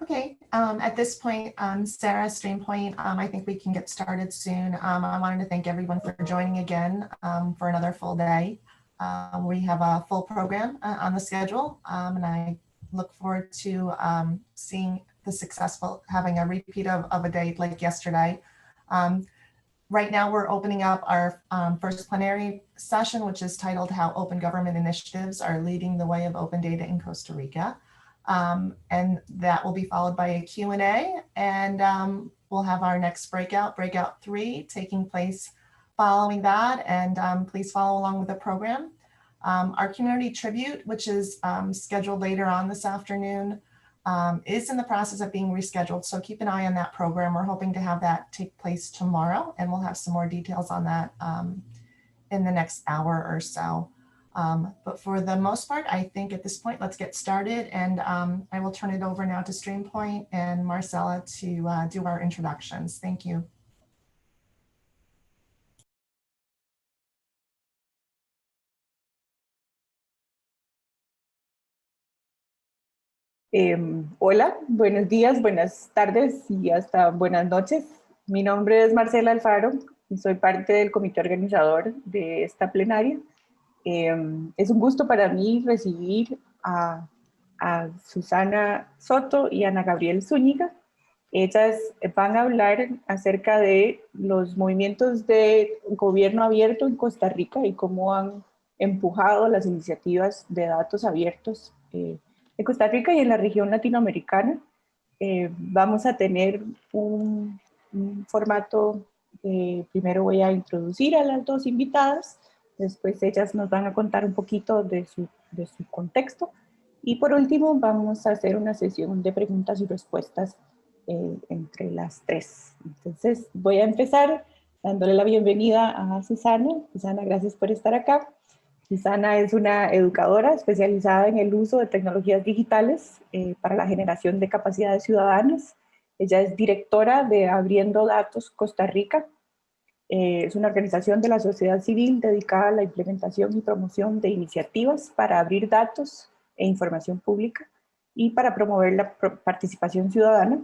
Okay, at this point, Sarah, StreamPoint, I think we can get started soon. I wanted to thank everyone for joining again for another full day. We have a full program on the schedule, and I look forward to seeing the successful, having a repeat of a day like yesterday. Right now, we're opening up our first plenary session, which is titled How Open Government Initiatives Are Leading the Way of Open Data in Costa Rica. And that will be followed by a Q&A, and we'll have our next breakout 3, taking place following that, and please follow along with the program. Our community tribute, which is scheduled later on this afternoon, is in the process of being rescheduled, so keep an eye on that program. We're hoping to have that take place tomorrow, and we'll have some more details on that in the next hour or so. But for the most part, I think at this point, let's get started. And I will turn it over now to StreamPoint and Marcella to do our introductions. Thank you. Hola, buenos días, buenas tardes y hasta buenas noches. Mi nombre es Marcela Alfaro y soy parte del comité organizador de esta plenaria. Es un gusto para mí recibir a Susana Soto y Ana Gabriel Zúñiga. Ellas van a hablar acerca de los movimientos de gobierno abierto en Costa Rica y cómo han empujado las iniciativas de datos abiertos en Costa Rica y en la región latinoamericana. Vamos a tener un formato, primero voy a introducir a las dos invitadas. Después ellas nos van a contar un poquito de su contexto. Y por último vamos a hacer una sesión de preguntas y respuestas entre las tres. Entonces voy a empezar dándole la bienvenida a Susana. Susana, gracias por estar acá. Susana es una educadora especializada en el uso de tecnologías digitales para la generación de capacidades ciudadanas. Ella es directora de Abriendo Datos Costa Rica. Es una organización de la sociedad civil dedicada a la implementación y promoción de iniciativas para abrir datos e información pública y para promover la participación ciudadana.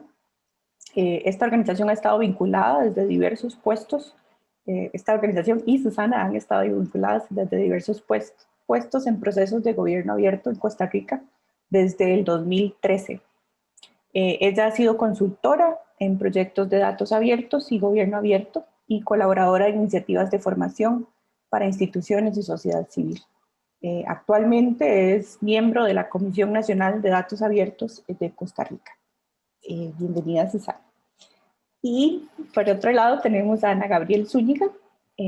Esta organización ha estado vinculada desde diversos puestos. Esta organización y Susana han estado vinculadas desde diversos puestos en procesos de gobierno abierto en Costa Rica desde el 2013. Ella ha sido consultora en proyectos de datos abiertos y gobierno abierto, y colaboradora en iniciativas de formación para instituciones y sociedad civil. Actualmente es miembro de la Comisión Nacional de Datos Abiertos de Costa Rica. Bienvenida, Susana. Y por otro lado tenemos a Ana Gabriel Zúñiga.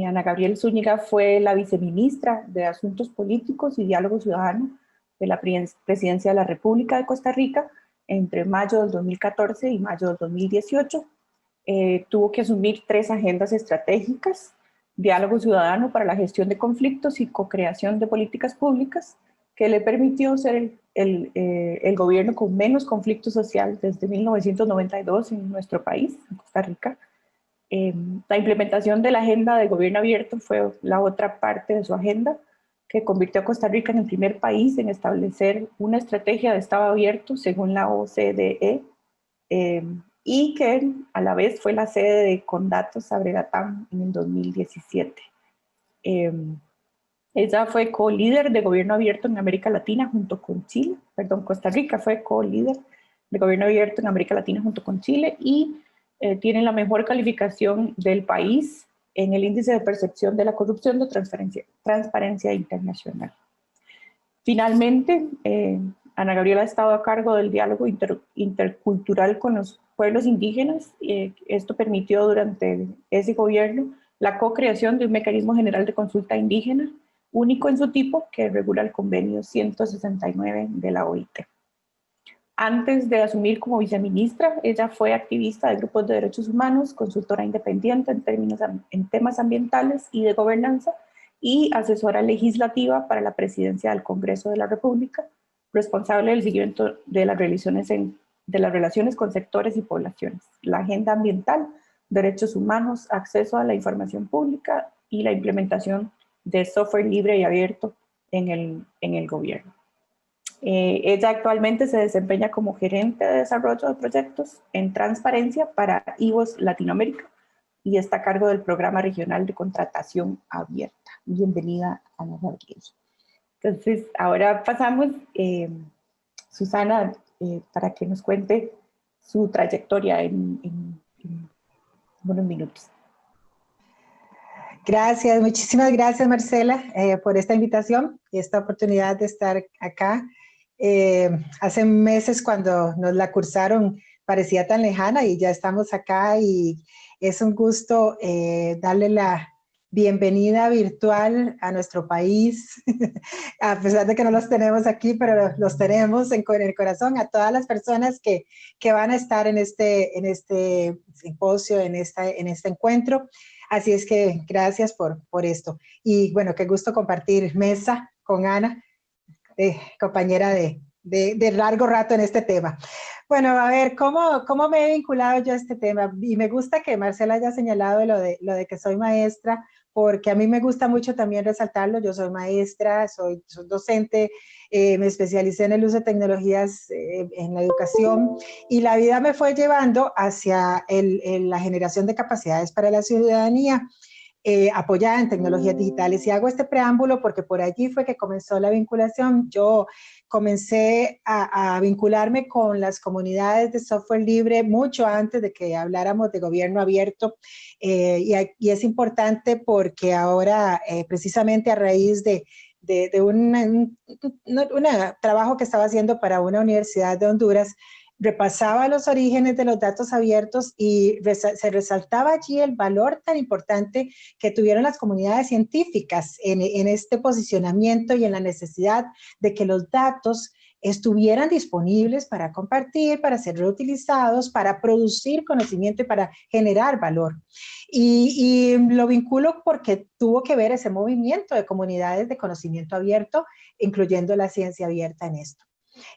Ana Gabriel Zúñiga fue la viceministra de Asuntos Políticos y Diálogo Ciudadano de la Presidencia de la República de Costa Rica entre mayo del 2014 y mayo del 2018. Tuvo que asumir 3 agendas estratégicas: diálogo ciudadano para la gestión de conflictos y co-creación de políticas públicas, que le permitió ser el gobierno con menos conflicto social desde 1992 en nuestro país, en Costa Rica. La implementación de la agenda de gobierno abierto fue la otra parte de su agenda, que convirtió a Costa Rica en el primer país en establecer una estrategia de Estado abierto según la OCDE, y que a la vez fue la sede de Condatos Abregatam en el 2017. Ella fue co-líder de gobierno abierto en América Latina junto con Chile. Costa Rica fue co-líder de gobierno abierto en América Latina junto con Chile, y tiene la mejor calificación del país en el índice de percepción de la corrupción de Transparencia Internacional. Finalmente, Ana Gabriela ha estado a cargo del diálogo intercultural con los pueblos indígenas. Esto permitió durante ese gobierno la co-creación de un mecanismo general de consulta indígena, único en su tipo, que regula el convenio 169 de la OIT. Antes de asumir como viceministra, ella fue activista de grupos de derechos humanos, consultora independiente en temas ambientales y de gobernanza, y asesora legislativa para la presidencia del Congreso de la República, responsable del seguimiento de las relaciones con sectores y poblaciones, la agenda ambiental, derechos humanos, acceso a la información pública y la implementación de software libre y abierto en el gobierno. Ella actualmente se desempeña como gerente de desarrollo de proyectos en transparencia para IVOS Latinoamérica y está a cargo del programa regional de contratación abierta. Bienvenida, Ana Gabriel. Entonces, ahora pasamos, Susana, para que nos cuente su trayectoria en unos minutos. Gracias, muchísimas gracias, Marcela, por esta invitación y esta oportunidad de estar acá. Hace meses cuando nos la cursaron parecía tan lejana y ya estamos acá y es un gusto darle la bienvenida virtual a nuestro país, a pesar de que no los tenemos aquí, pero los tenemos en el corazón, a todas las personas que van a estar en este simposio, en este encuentro. Así es que gracias por esto. Y bueno, qué gusto compartir mesa con Ana, compañera de largo rato en este tema. Bueno, a ver, ¿cómo me he vinculado yo a este tema? Y me gusta que Marcela haya señalado lo de que soy maestra, porque a mí me gusta mucho también resaltarlo. Yo soy maestra, soy docente, me especialicé en el uso de tecnologías en la educación y la vida me fue llevando hacia la generación de capacidades para la ciudadanía. Apoyada en tecnologías digitales. Y hago este preámbulo porque por allí fue que comenzó la vinculación. Yo comencé a vincularme con las comunidades de software libre mucho antes de que habláramos de gobierno abierto. Y es importante porque ahora, precisamente a raíz de un trabajo que estaba haciendo para una universidad de Honduras, repasaba los orígenes de los datos abiertos y se resaltaba allí el valor tan importante que tuvieron las comunidades científicas en este posicionamiento y en la necesidad de que los datos estuvieran disponibles para compartir, para ser reutilizados, para producir conocimiento y para generar valor. Y lo vinculo porque tuvo que ver ese movimiento de comunidades de conocimiento abierto, incluyendo la ciencia abierta en esto.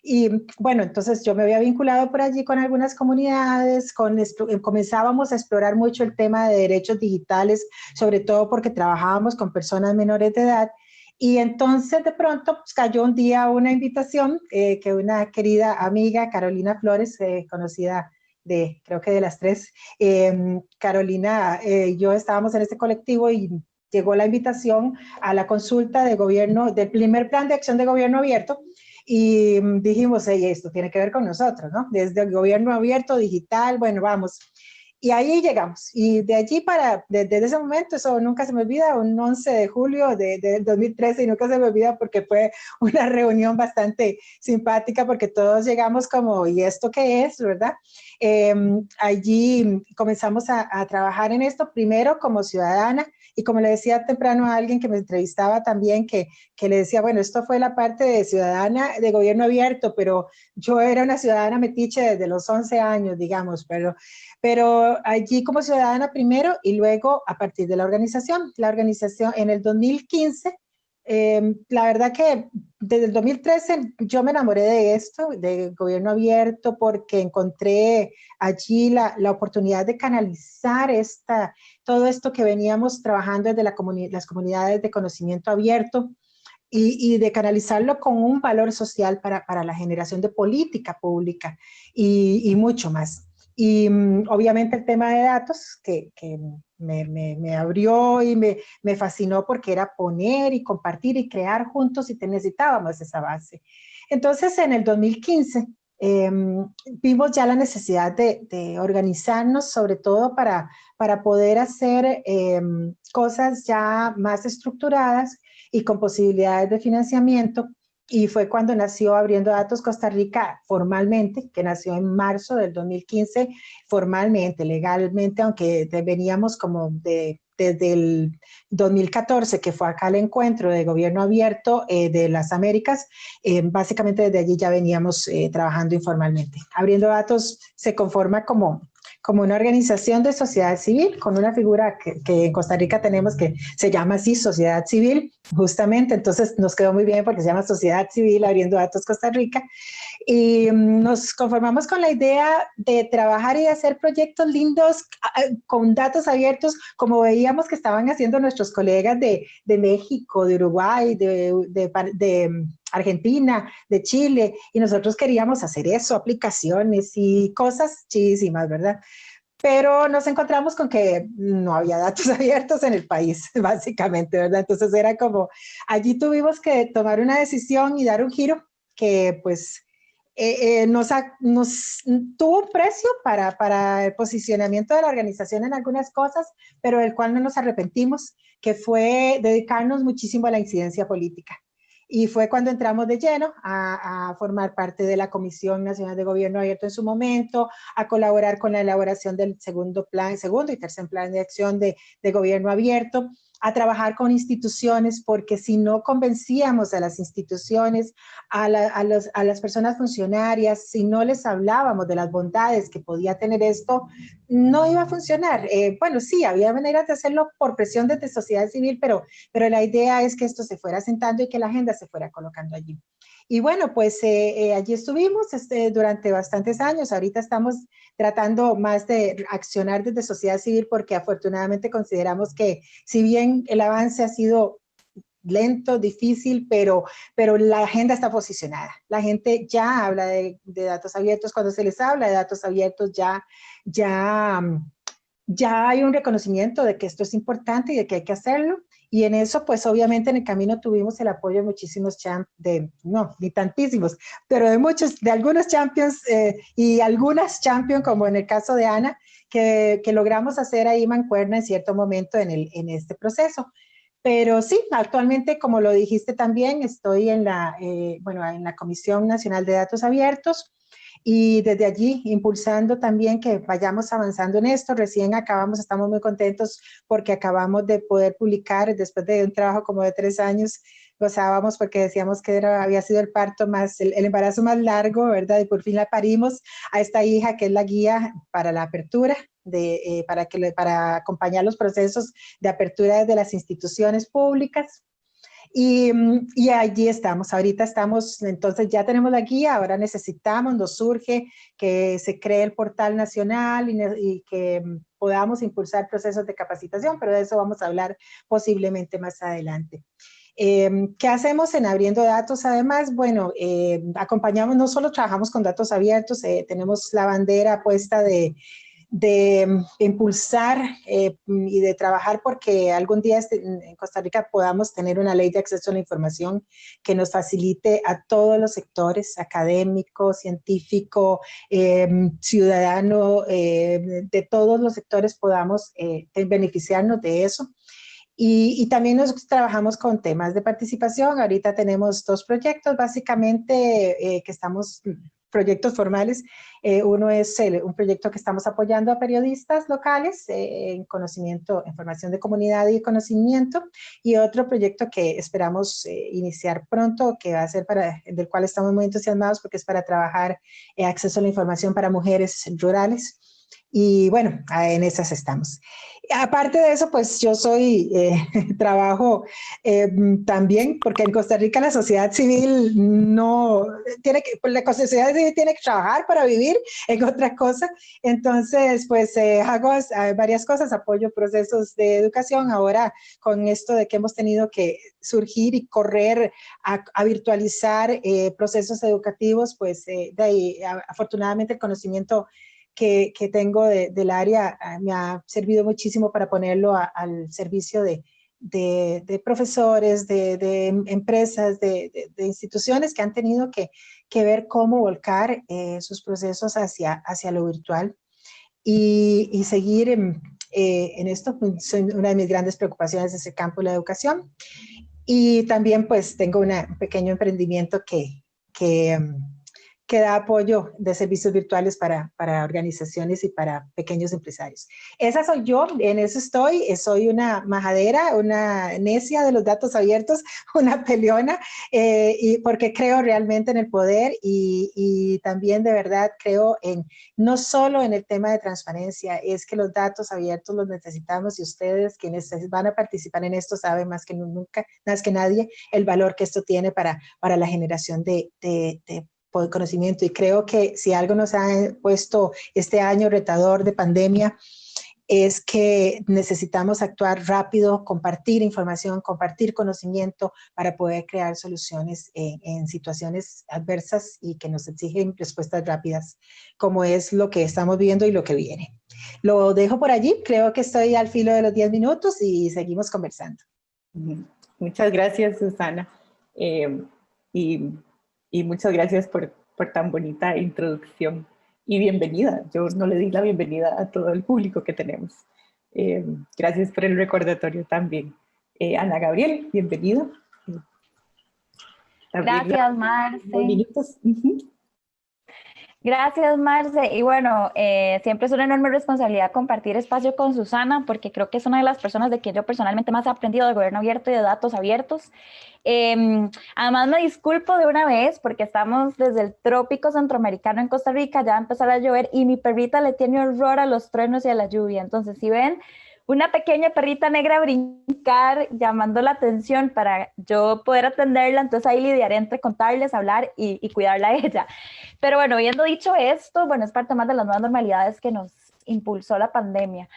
Y bueno, entonces yo me había vinculado por allí con algunas comunidades, comenzábamos a explorar mucho el tema de derechos digitales, sobre todo porque trabajábamos con personas menores de edad. Y entonces de pronto pues, cayó un día una invitación que una querida amiga, Carolina Flores, conocida creo que de las tres, Carolina y yo estábamos en este colectivo y llegó la invitación a la consulta de gobierno, del primer plan de acción de gobierno abierto. Y dijimos, hey, esto tiene que ver con nosotros, ¿no? Desde el gobierno abierto, digital, bueno, vamos. Y ahí llegamos. Y de allí desde ese momento, eso nunca se me olvida, un 11 de julio de 2013, y nunca se me olvida porque fue una reunión bastante simpática, porque todos llegamos como, ¿y esto qué es, verdad? Allí comenzamos a trabajar en esto, primero como ciudadana, y como le decía temprano a alguien que me entrevistaba también, que le decía, bueno, esto fue la parte de ciudadana de gobierno abierto, pero yo era una ciudadana metiche desde los 11 años, digamos, pero allí como ciudadana primero y luego a partir de la organización en el 2015, la verdad que desde el 2013 yo me enamoré de esto, de gobierno abierto, porque encontré allí la oportunidad de canalizar todo esto que veníamos trabajando desde las comunidades de conocimiento abierto y de canalizarlo con un valor social para la generación de política pública y mucho más. Y obviamente el tema de datos que me abrió y me fascinó porque era poner y compartir y crear juntos y necesitábamos esa base. Entonces en el 2015 vimos ya la necesidad de organizarnos, sobre todo para poder hacer cosas ya más estructuradas y con posibilidades de financiamiento. Y fue cuando nació Abriendo Datos Costa Rica formalmente, que nació en marzo del 2015, formalmente, legalmente, aunque veníamos como desde el 2014, que fue acá el encuentro de gobierno abierto de las Américas, básicamente desde allí ya veníamos trabajando informalmente. Abriendo Datos se conforma como una organización de sociedad civil, con una figura que en Costa Rica tenemos que se llama así, sociedad civil, justamente, entonces nos quedó muy bien porque se llama Sociedad Civil Abriendo Datos Costa Rica, y nos conformamos con la idea de trabajar y de hacer proyectos lindos con datos abiertos, como veíamos que estaban haciendo nuestros colegas de México, de Uruguay, de Argentina, de Chile, y nosotros queríamos hacer eso, aplicaciones y cosas chidísimas, ¿verdad? Pero nos encontramos con que no había datos abiertos en el país, básicamente, ¿verdad? Entonces era como, allí tuvimos que tomar una decisión y dar un giro que pues nos tuvo un precio para el posicionamiento de la organización en algunas cosas, pero del cual no nos arrepentimos, que fue dedicarnos muchísimo a la incidencia política. Y fue cuando entramos de lleno a formar parte de la Comisión Nacional de Gobierno Abierto en su momento, a colaborar con la elaboración del segundo y tercer plan de acción de gobierno abierto, a trabajar con instituciones, porque si no convencíamos a las instituciones, a las personas funcionarias, si no les hablábamos de las bondades que podía tener esto, no iba a funcionar. Bueno, sí, había maneras de hacerlo por presión desde sociedad civil, pero la idea es que esto se fuera sentando y que la agenda se fuera colocando allí. Y bueno, pues allí estuvimos durante bastantes años. Ahorita estamos tratando más de accionar desde sociedad civil porque afortunadamente consideramos que si bien el avance ha sido lento, difícil, pero la agenda está posicionada. La gente ya habla de datos abiertos. Cuando se les habla de datos abiertos ya hay un reconocimiento de que esto es importante y de que hay que hacerlo. Y en eso, pues obviamente en el camino tuvimos el apoyo de muchísimos no, ni tantísimos, pero de algunos champions y algunas champions, como en el caso de Ana, que logramos hacer ahí mancuerna en cierto momento en este proceso. Pero sí, actualmente, como lo dijiste también, estoy en la Comisión Nacional de Datos Abiertos, y desde allí impulsando también que vayamos avanzando en esto. Recién estamos muy contentos porque acabamos de poder publicar, después de un trabajo como de 3 años, gozábamos porque decíamos que había sido el parto el embarazo más largo, ¿verdad? Y por fin la parimos a esta hija que es la guía para la apertura, para acompañar los procesos de apertura desde las instituciones públicas. Y allí estamos, ahorita estamos, entonces ya tenemos la guía, ahora nos surge que se cree el portal nacional y que podamos impulsar procesos de capacitación, pero de eso vamos a hablar posiblemente más adelante. ¿Qué hacemos en Abriendo Datos? Además, bueno, acompañamos, no solo trabajamos con datos abiertos, tenemos la bandera puesta de impulsar y de trabajar porque algún día en Costa Rica podamos tener una ley de acceso a la información que nos facilite a todos los sectores, académico, científico, ciudadano, de todos los sectores podamos beneficiarnos de eso. Y también nos trabajamos con temas de participación. Ahorita tenemos 2 proyectos básicamente que estamos proyectos formales. Uno es un proyecto que estamos apoyando a periodistas locales en conocimiento, en formación de comunidad y conocimiento, y otro proyecto que esperamos iniciar pronto, que va a ser del cual estamos muy entusiasmados porque es para trabajar acceso a la información para mujeres rurales. Y bueno, en esas estamos. Aparte de eso, pues yo trabajo también, porque en Costa Rica la sociedad civil la sociedad civil tiene que trabajar para vivir en otras cosas. Entonces, pues hago varias cosas, apoyo procesos de educación. Ahora, con esto de que hemos tenido que surgir y correr a virtualizar procesos educativos, pues de ahí, afortunadamente el conocimiento que tengo del área me ha servido muchísimo para ponerlo al servicio de profesores, de empresas, de instituciones que han tenido que ver cómo volcar sus procesos hacia lo virtual y seguir en esto. Una de mis grandes preocupaciones es el campo de la educación. Y también pues tengo un pequeño emprendimiento que da apoyo de servicios virtuales para organizaciones y para pequeños empresarios. Esa soy yo, en eso estoy. Soy una majadera, una necia de los datos abiertos, una peleona, y porque creo realmente en el poder y también de verdad creo no solo en el tema de transparencia, es que los datos abiertos los necesitamos y ustedes quienes van a participar en esto saben más que nunca, más que nadie, el valor que esto tiene para la generación de conocimiento. Y creo que si algo nos ha puesto este año retador de pandemia es que necesitamos actuar rápido, compartir información, compartir conocimiento para poder crear soluciones en situaciones adversas y que nos exigen respuestas rápidas, como es lo que estamos viendo y lo que viene. Lo dejo por allí, creo que estoy al filo de los 10 minutos y seguimos conversando. Muchas gracias, Susana. Y, y muchas gracias por tan bonita introducción. Y bienvenida. Yo no le di la bienvenida a todo el público que tenemos. Gracias por el recordatorio también. Ana Gabriel, bienvenida. Gracias, Marce. Minutos. Gracias, Marce. Y bueno, siempre es una enorme responsabilidad compartir espacio con Susana, porque creo que es una de las personas de quien yo personalmente más he aprendido de gobierno abierto y de datos abiertos. Además, me disculpo de una vez porque estamos desde el trópico centroamericano en Costa Rica, ya va a empezar a llover y mi perrita le tiene horror a los truenos y a la lluvia. Entonces, si ven una pequeña perrita negra brincar, llamando la atención para yo poder atenderla, entonces ahí lidiaré entre contarles, hablar y cuidarla a ella. Pero bueno, habiendo dicho esto, bueno, es parte más de las nuevas normalidades que nos impulsó la pandemia.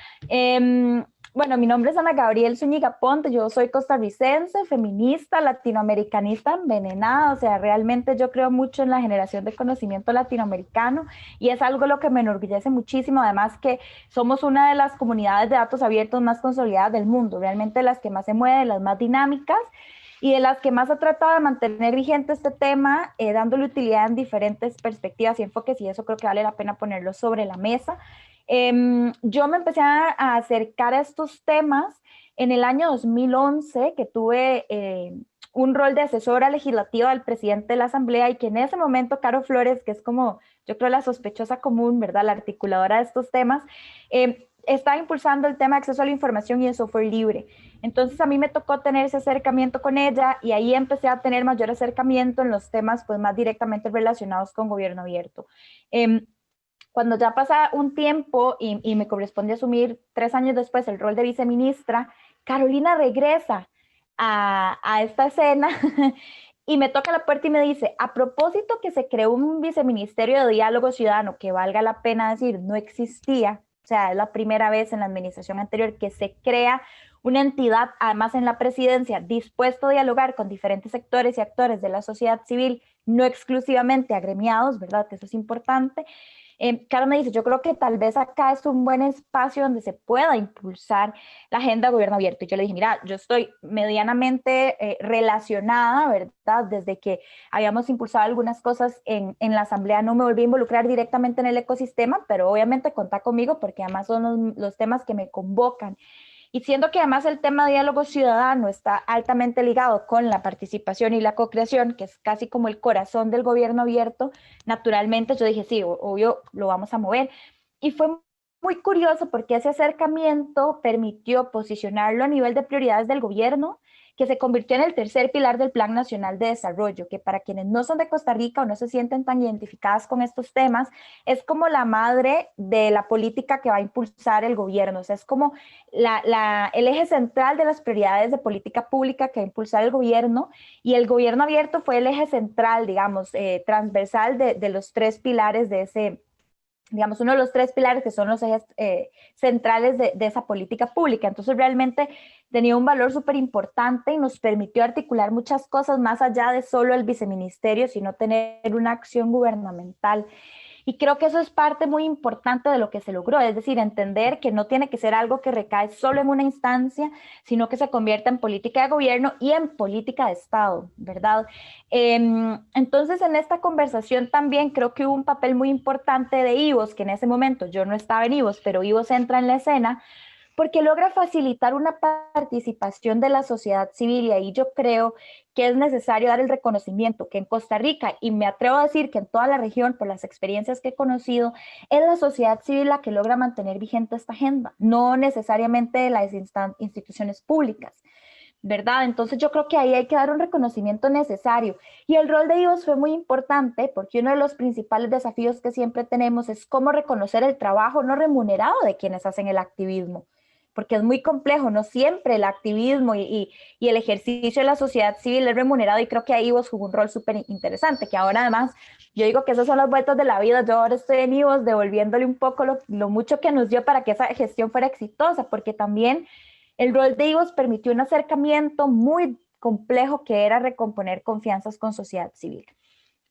Bueno, mi nombre es Ana Gabriel Zúñiga Ponte, yo soy costarricense, feminista, latinoamericanista envenenada, o sea, realmente yo creo mucho en la generación de conocimiento latinoamericano y es algo lo que me enorgullece muchísimo, además que somos una de las comunidades de datos abiertos más consolidadas del mundo, realmente las que más se mueven, las más dinámicas y de las que más ha tratado de mantener vigente este tema, dándole utilidad en diferentes perspectivas y enfoques, y eso creo que vale la pena ponerlo sobre la mesa. Yo me empecé a acercar a estos temas en el año 2011, que tuve un rol de asesora legislativa del presidente de la Asamblea y que en ese momento Caro Flores, que es como yo creo la sospechosa común, ¿verdad? La articuladora de estos temas, estaba impulsando el tema de acceso a la información y el software libre. Entonces a mí me tocó tener ese acercamiento con ella y ahí empecé a tener mayor acercamiento en los temas pues más directamente relacionados con gobierno abierto. Cuando ya pasa un tiempo y me corresponde asumir 3 años después el rol de viceministra, Carolina regresa a esta escena y me toca la puerta y me dice, a propósito que se creó un viceministerio de diálogo ciudadano, que valga la pena decir, no existía, o sea, es la primera vez en la administración anterior que se crea una entidad, además en la presidencia, dispuesto a dialogar con diferentes sectores y actores de la sociedad civil, no exclusivamente agremiados, ¿verdad? Que eso es importante. Caro me dice, yo creo que tal vez acá es un buen espacio donde se pueda impulsar la agenda de gobierno abierto. Y yo le dije, mira, yo estoy medianamente relacionada, ¿verdad? Desde que habíamos impulsado algunas cosas en la Asamblea, no me volví a involucrar directamente en el ecosistema, pero obviamente contá conmigo porque además son los temas que me convocan. Y siendo que además el tema de diálogo ciudadano está altamente ligado con la participación y la co-creación, que es casi como el corazón del gobierno abierto, naturalmente yo dije, sí, obvio, lo vamos a mover. Y fue muy curioso porque ese acercamiento permitió posicionarlo a nivel de prioridades del gobierno, que se convirtió en el tercer pilar del Plan Nacional de Desarrollo, que para quienes no son de Costa Rica o no se sienten tan identificadas con estos temas, es como la madre de la política que va a impulsar el gobierno, o sea, es como el eje central de las prioridades de política pública que va a impulsar el gobierno, y el gobierno abierto fue el eje central, digamos, transversal de los 3 pilares de ese, digamos, uno de los 3 pilares que son los ejes centrales de esa política pública. Entonces realmente tenía un valor súper importante y nos permitió articular muchas cosas más allá de solo el viceministerio, sino tener una acción gubernamental. Y creo que eso es parte muy importante de lo que se logró, es decir, entender que no tiene que ser algo que recae solo en una instancia, sino que se convierta en política de gobierno y en política de Estado, ¿verdad? Entonces, en esta conversación también creo que hubo un papel muy importante de IVOS, que en ese momento yo no estaba en IVOS, pero IVOS entra en la escena, porque logra facilitar una participación de la sociedad civil, y ahí yo creo que es necesario dar el reconocimiento que en Costa Rica, y me atrevo a decir que en toda la región, por las experiencias que he conocido, es la sociedad civil la que logra mantener vigente esta agenda, no necesariamente las instituciones públicas, ¿verdad? Entonces yo creo que ahí hay que dar un reconocimiento necesario. Y el rol de IVOS fue muy importante porque uno de los principales desafíos que siempre tenemos es cómo reconocer el trabajo no remunerado de quienes hacen el activismo, porque es muy complejo, no siempre el activismo y el ejercicio de la sociedad civil es remunerado, y creo que ahí vos jugó un rol súper interesante, que ahora además, yo digo que esas son las vueltas de la vida. Yo ahora estoy en IVOS devolviéndole un poco lo mucho que nos dio para que esa gestión fuera exitosa, porque también el rol de IVOS permitió un acercamiento muy complejo que era recomponer confianzas con sociedad civil,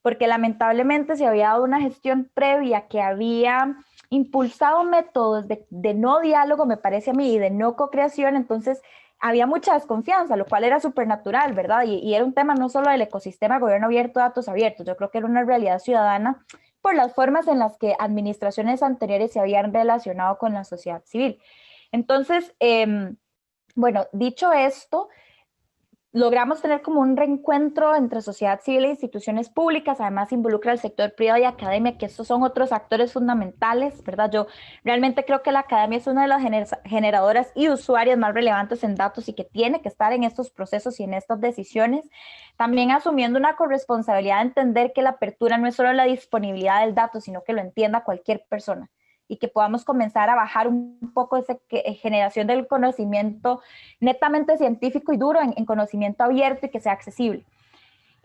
porque lamentablemente se había dado una gestión previa que había impulsado métodos de no diálogo, me parece a mí, y de no co-creación. Entonces había mucha desconfianza, lo cual era súper natural, ¿verdad? Y era un tema no solo del ecosistema gobierno abierto, datos abiertos, yo creo que era una realidad ciudadana por las formas en las que administraciones anteriores se habían relacionado con la sociedad civil. Entonces, bueno, dicho esto, logramos tener como un reencuentro entre sociedad civil e instituciones públicas. Además involucra al sector privado y academia, que estos son otros actores fundamentales, ¿verdad? Yo realmente creo que la academia es una de las generadoras y usuarias más relevantes en datos y que tiene que estar en estos procesos y en estas decisiones, también asumiendo una corresponsabilidad de entender que la apertura no es solo la disponibilidad del dato, sino que lo entienda cualquier persona, y que podamos comenzar a bajar un poco esa generación del conocimiento netamente científico y duro en conocimiento abierto y que sea accesible.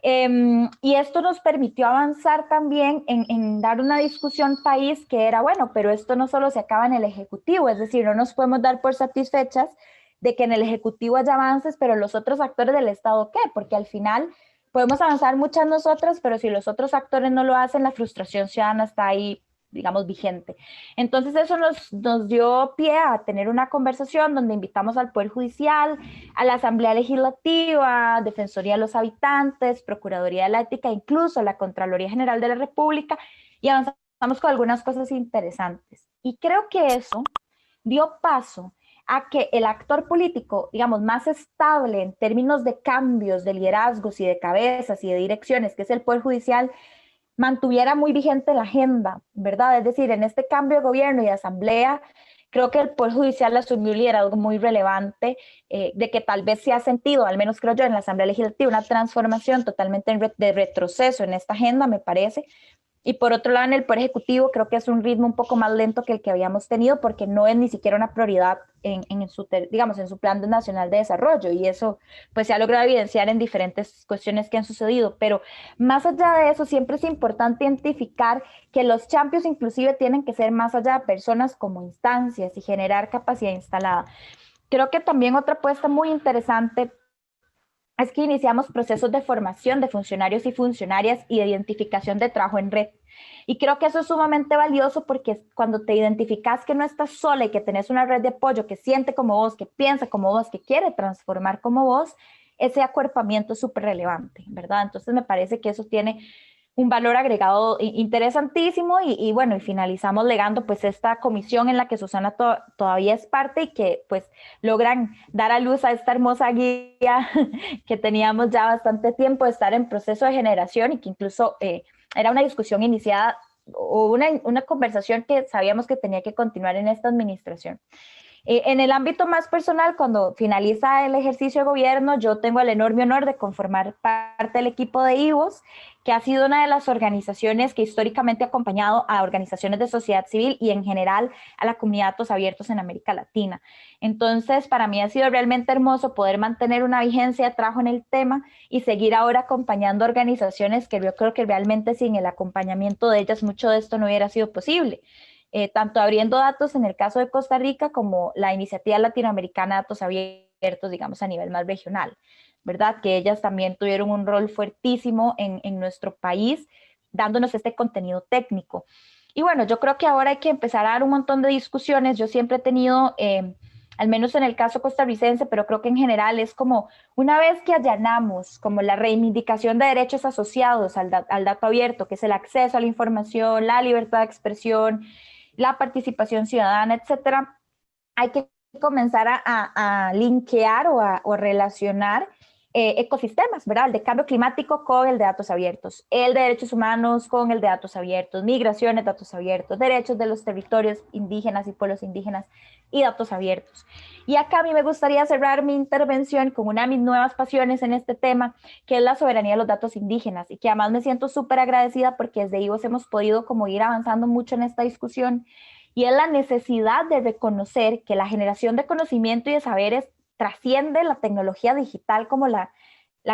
Y esto nos permitió avanzar también en dar una discusión país que era, bueno, pero esto no solo se acaba en el Ejecutivo, es decir, no nos podemos dar por satisfechas de que en el Ejecutivo haya avances, pero los otros actores del Estado, ¿qué? Porque al final podemos avanzar muchas nosotras, pero si los otros actores no lo hacen, la frustración ciudadana está ahí, digamos, vigente. Entonces eso nos dio pie a tener una conversación donde invitamos al Poder Judicial, a la Asamblea Legislativa, Defensoría de los Habitantes, Procuraduría de la Ética, incluso la Contraloría General de la República, y avanzamos con algunas cosas interesantes. Y creo que eso dio paso a que el actor político, digamos, más estable en términos de cambios, de liderazgos y de cabezas y de direcciones, que es el Poder Judicial, mantuviera muy vigente la agenda, ¿verdad? Es decir, en este cambio de gobierno y de asamblea, creo que el Poder Judicial asumió un liderazgo muy relevante, de que tal vez se ha sentido, al menos creo yo, en la Asamblea Legislativa, una transformación totalmente de retroceso en esta agenda, me parece. Y por otro lado, en el Poder Ejecutivo, creo que es un ritmo un poco más lento que el que habíamos tenido, porque no es ni siquiera una prioridad en su, digamos, en su Plan Nacional de Desarrollo, y eso pues se ha logrado evidenciar en diferentes cuestiones que han sucedido. Pero más allá de eso, siempre es importante identificar que los champions inclusive tienen que ser más allá de personas como instancias y generar capacidad instalada. Creo que también otra apuesta muy interesante es que iniciamos procesos de formación de funcionarios y funcionarias y de identificación de trabajo en red. Y creo que eso es sumamente valioso, porque cuando te identificas que no estás sola y que tenés una red de apoyo que siente como vos, que piensa como vos, que quiere transformar como vos, ese acuerpamiento es súper relevante, ¿verdad? Entonces me parece que eso tiene un valor agregado interesantísimo, y bueno, y finalizamos legando pues esta comisión en la que Susana todavía es parte, y que pues logran dar a luz a esta hermosa guía que teníamos ya bastante tiempo de estar en proceso de generación, y que incluso era una discusión iniciada o una conversación que sabíamos que tenía que continuar en esta administración. En el ámbito más personal, cuando finaliza el ejercicio de gobierno, yo tengo el enorme honor de conformar parte del equipo de IVOS, que ha sido una de las organizaciones que históricamente ha acompañado a organizaciones de sociedad civil y en general a la comunidad de datos abiertos en América Latina. Entonces, para mí ha sido realmente hermoso poder mantener una vigencia de trabajo en el tema y seguir ahora acompañando organizaciones que yo creo que realmente sin el acompañamiento de ellas mucho de esto no hubiera sido posible. Tanto abriendo datos en el caso de Costa Rica, como la iniciativa latinoamericana de datos abiertos, digamos, a nivel más regional, ¿verdad? Que ellas también tuvieron un rol fuertísimo en nuestro país, dándonos este contenido técnico. Y bueno, yo creo que ahora hay que empezar a dar un montón de discusiones. Yo siempre he tenido, al menos en el caso costarricense, pero creo que en general es como, una vez que allanamos como la reivindicación de derechos asociados al dato abierto, que es el acceso a la información, la libertad de expresión, la participación ciudadana, etcétera, hay que comenzar a linkear o a relacionar ecosistemas, ¿verdad? El de cambio climático con el de datos abiertos, el de derechos humanos con el de datos abiertos, migraciones, datos abiertos, derechos de los territorios indígenas y pueblos indígenas y datos abiertos. Y acá a mí me gustaría cerrar mi intervención con una de mis nuevas pasiones en este tema, que es la soberanía de los datos indígenas, y que además me siento súper agradecida porque desde IVOS hemos podido como ir avanzando mucho en esta discusión. y es la necesidad de reconocer que la generación de conocimiento y de saberes trasciende la tecnología digital como la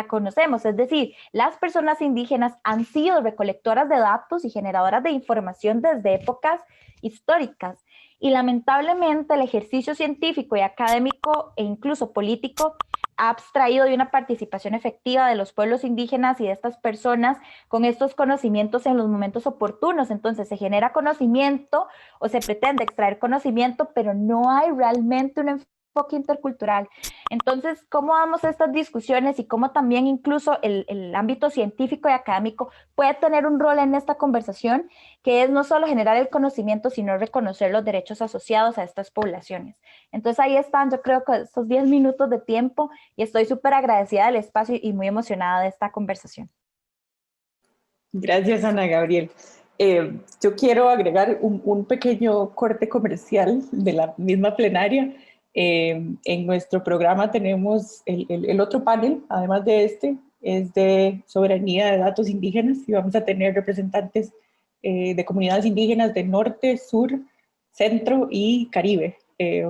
conocemos, es decir, las personas indígenas han sido recolectoras de datos y generadoras de información desde épocas históricas. Y lamentablemente el ejercicio científico y académico e incluso político ha abstraído de una participación efectiva de los pueblos indígenas y de estas personas con estos conocimientos en los momentos oportunos. Entonces se genera conocimiento o se pretende extraer conocimiento, pero no hay realmente un enfoque intercultural. Entonces, ¿cómo damos estas discusiones y cómo también incluso el ámbito científico y académico puede tener un rol en esta conversación, que es no solo generar el conocimiento, sino reconocer los derechos asociados a estas poblaciones? Entonces, ahí están, yo creo que estos 10 minutos de tiempo y estoy súper agradecida del espacio y muy emocionada de esta conversación. Gracias, Ana Gabriel. Yo quiero agregar un pequeño corte comercial de la misma plenaria. En nuestro programa tenemos el otro panel, además de este, es de soberanía de datos indígenas y vamos a tener representantes de comunidades indígenas del norte, sur, centro y Caribe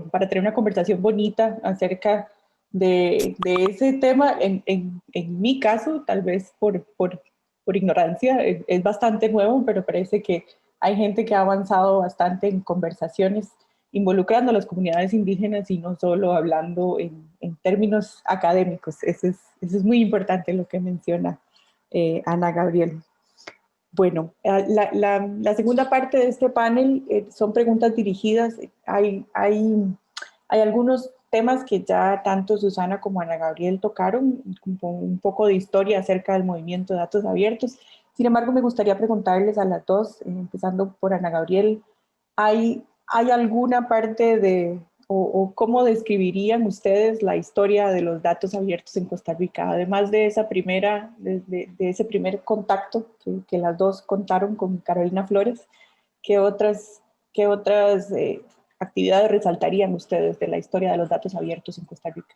para tener una conversación bonita acerca de ese tema. En mi caso, tal vez por ignorancia, es bastante nuevo, pero parece que hay gente que ha avanzado bastante en conversaciones involucrando a las comunidades indígenas y no solo hablando en términos académicos. Eso es muy importante lo que menciona Ana Gabriel. Bueno, la segunda parte de este panel son preguntas dirigidas. Hay algunos temas que ya tanto Susana como Ana Gabriel tocaron, un poco de historia acerca del movimiento de datos abiertos. Sin embargo, me gustaría preguntarles a las dos, empezando por Ana Gabriel, ¿hay alguna parte o cómo describirían ustedes la historia de los datos abiertos en Costa Rica? Además de esa de ese primer contacto que las dos contaron con Carolina Flores, ¿qué otras actividades resaltarían ustedes de la historia de los datos abiertos en Costa Rica?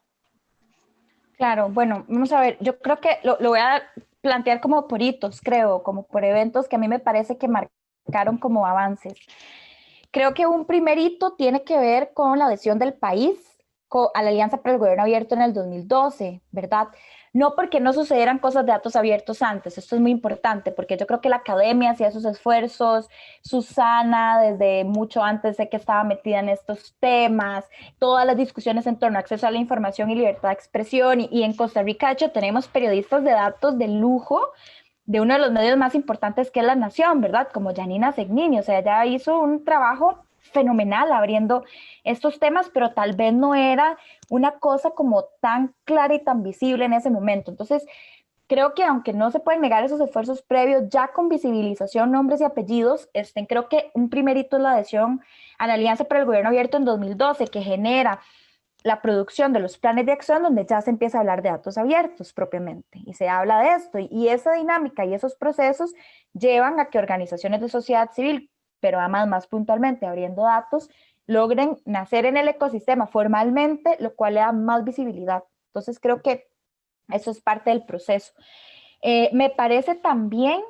Claro, bueno, vamos a ver, yo creo que lo voy a plantear como por hitos, creo, como por eventos que a mí me parece que marcaron como avances. Creo que un primer hito tiene que ver con la adhesión del país a la Alianza para el Gobierno Abierto en el 2012, ¿verdad? No porque no sucedieran cosas de datos abiertos antes, esto es muy importante, porque yo creo que la academia hacía sus esfuerzos, Susana desde mucho antes de que estaba metida en estos temas, todas las discusiones en torno a acceso a la información y libertad de expresión, y en Costa Rica, de hecho, tenemos periodistas de datos de lujo, de uno de los medios más importantes que es La Nación, ¿verdad? Como Janina Segnini, o sea, ella hizo un trabajo fenomenal abriendo estos temas, pero tal vez no era una cosa como tan clara y tan visible en ese momento. Entonces, creo que aunque no se pueden negar esos esfuerzos previos, ya con visibilización, nombres y apellidos, creo que un primer hito es la adhesión a la Alianza para el Gobierno Abierto en 2012, que genera la producción de los planes de acción donde ya se empieza a hablar de datos abiertos propiamente y se habla de esto y esa dinámica y esos procesos llevan a que organizaciones de sociedad civil, pero además más puntualmente abriendo datos, logren nacer en el ecosistema formalmente, lo cual le da más visibilidad. Entonces creo que eso es parte del proceso. Me parece también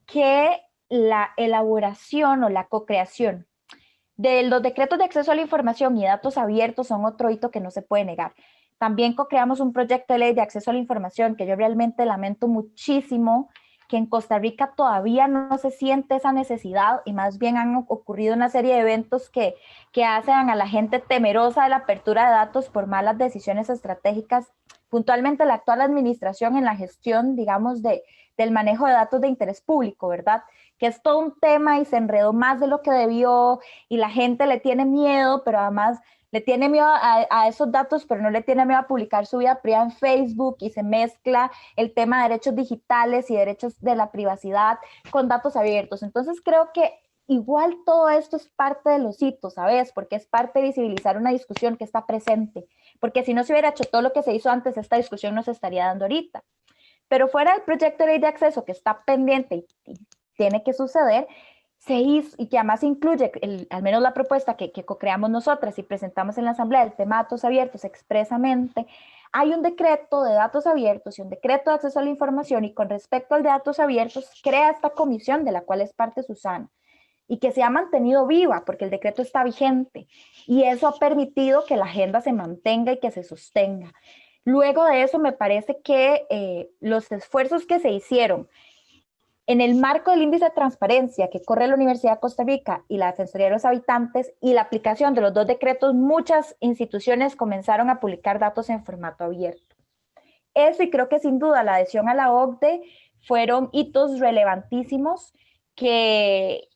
que la elaboración o la co-creación de los decretos de acceso a la información y datos abiertos son otro hito que no se puede negar. También co-creamos un proyecto de ley de acceso a la información que yo realmente lamento muchísimo que en Costa Rica todavía no se siente esa necesidad y más bien han ocurrido una serie de eventos que hacen a la gente temerosa de la apertura de datos por malas decisiones estratégicas, puntualmente la actual administración en la gestión, digamos, del manejo de datos de interés público, ¿verdad? Que es todo un tema y se enredó más de lo que debió y la gente le tiene miedo, pero además le tiene miedo a esos datos, pero no le tiene miedo a publicar su vida privada en Facebook y se mezcla el tema de derechos digitales y derechos de la privacidad con datos abiertos. Entonces creo que igual todo esto es parte de los hitos, ¿sabes? Porque es parte de visibilizar una discusión que está presente, porque si no se hubiera hecho todo lo que se hizo antes, esta discusión no se estaría dando ahorita. Pero fuera del proyecto de ley de acceso que está pendiente y tiene que suceder, se hizo, y que además incluye, al menos la propuesta que co-creamos nosotras y presentamos en la Asamblea, el tema de datos abiertos expresamente, hay un decreto de datos abiertos y un decreto de acceso a la información y con respecto al de datos abiertos crea esta comisión de la cual es parte Susana. y que se ha mantenido viva porque el decreto está vigente y eso ha permitido que la agenda se mantenga y que se sostenga. Luego de eso me parece que los esfuerzos que se hicieron en el marco del índice de transparencia que corre la Universidad de Costa Rica y la Defensoría de los Habitantes y la aplicación de los dos decretos, muchas instituciones comenzaron a publicar datos en formato abierto. Eso, y creo que sin duda la adhesión a la OCDE fueron hitos relevantísimos que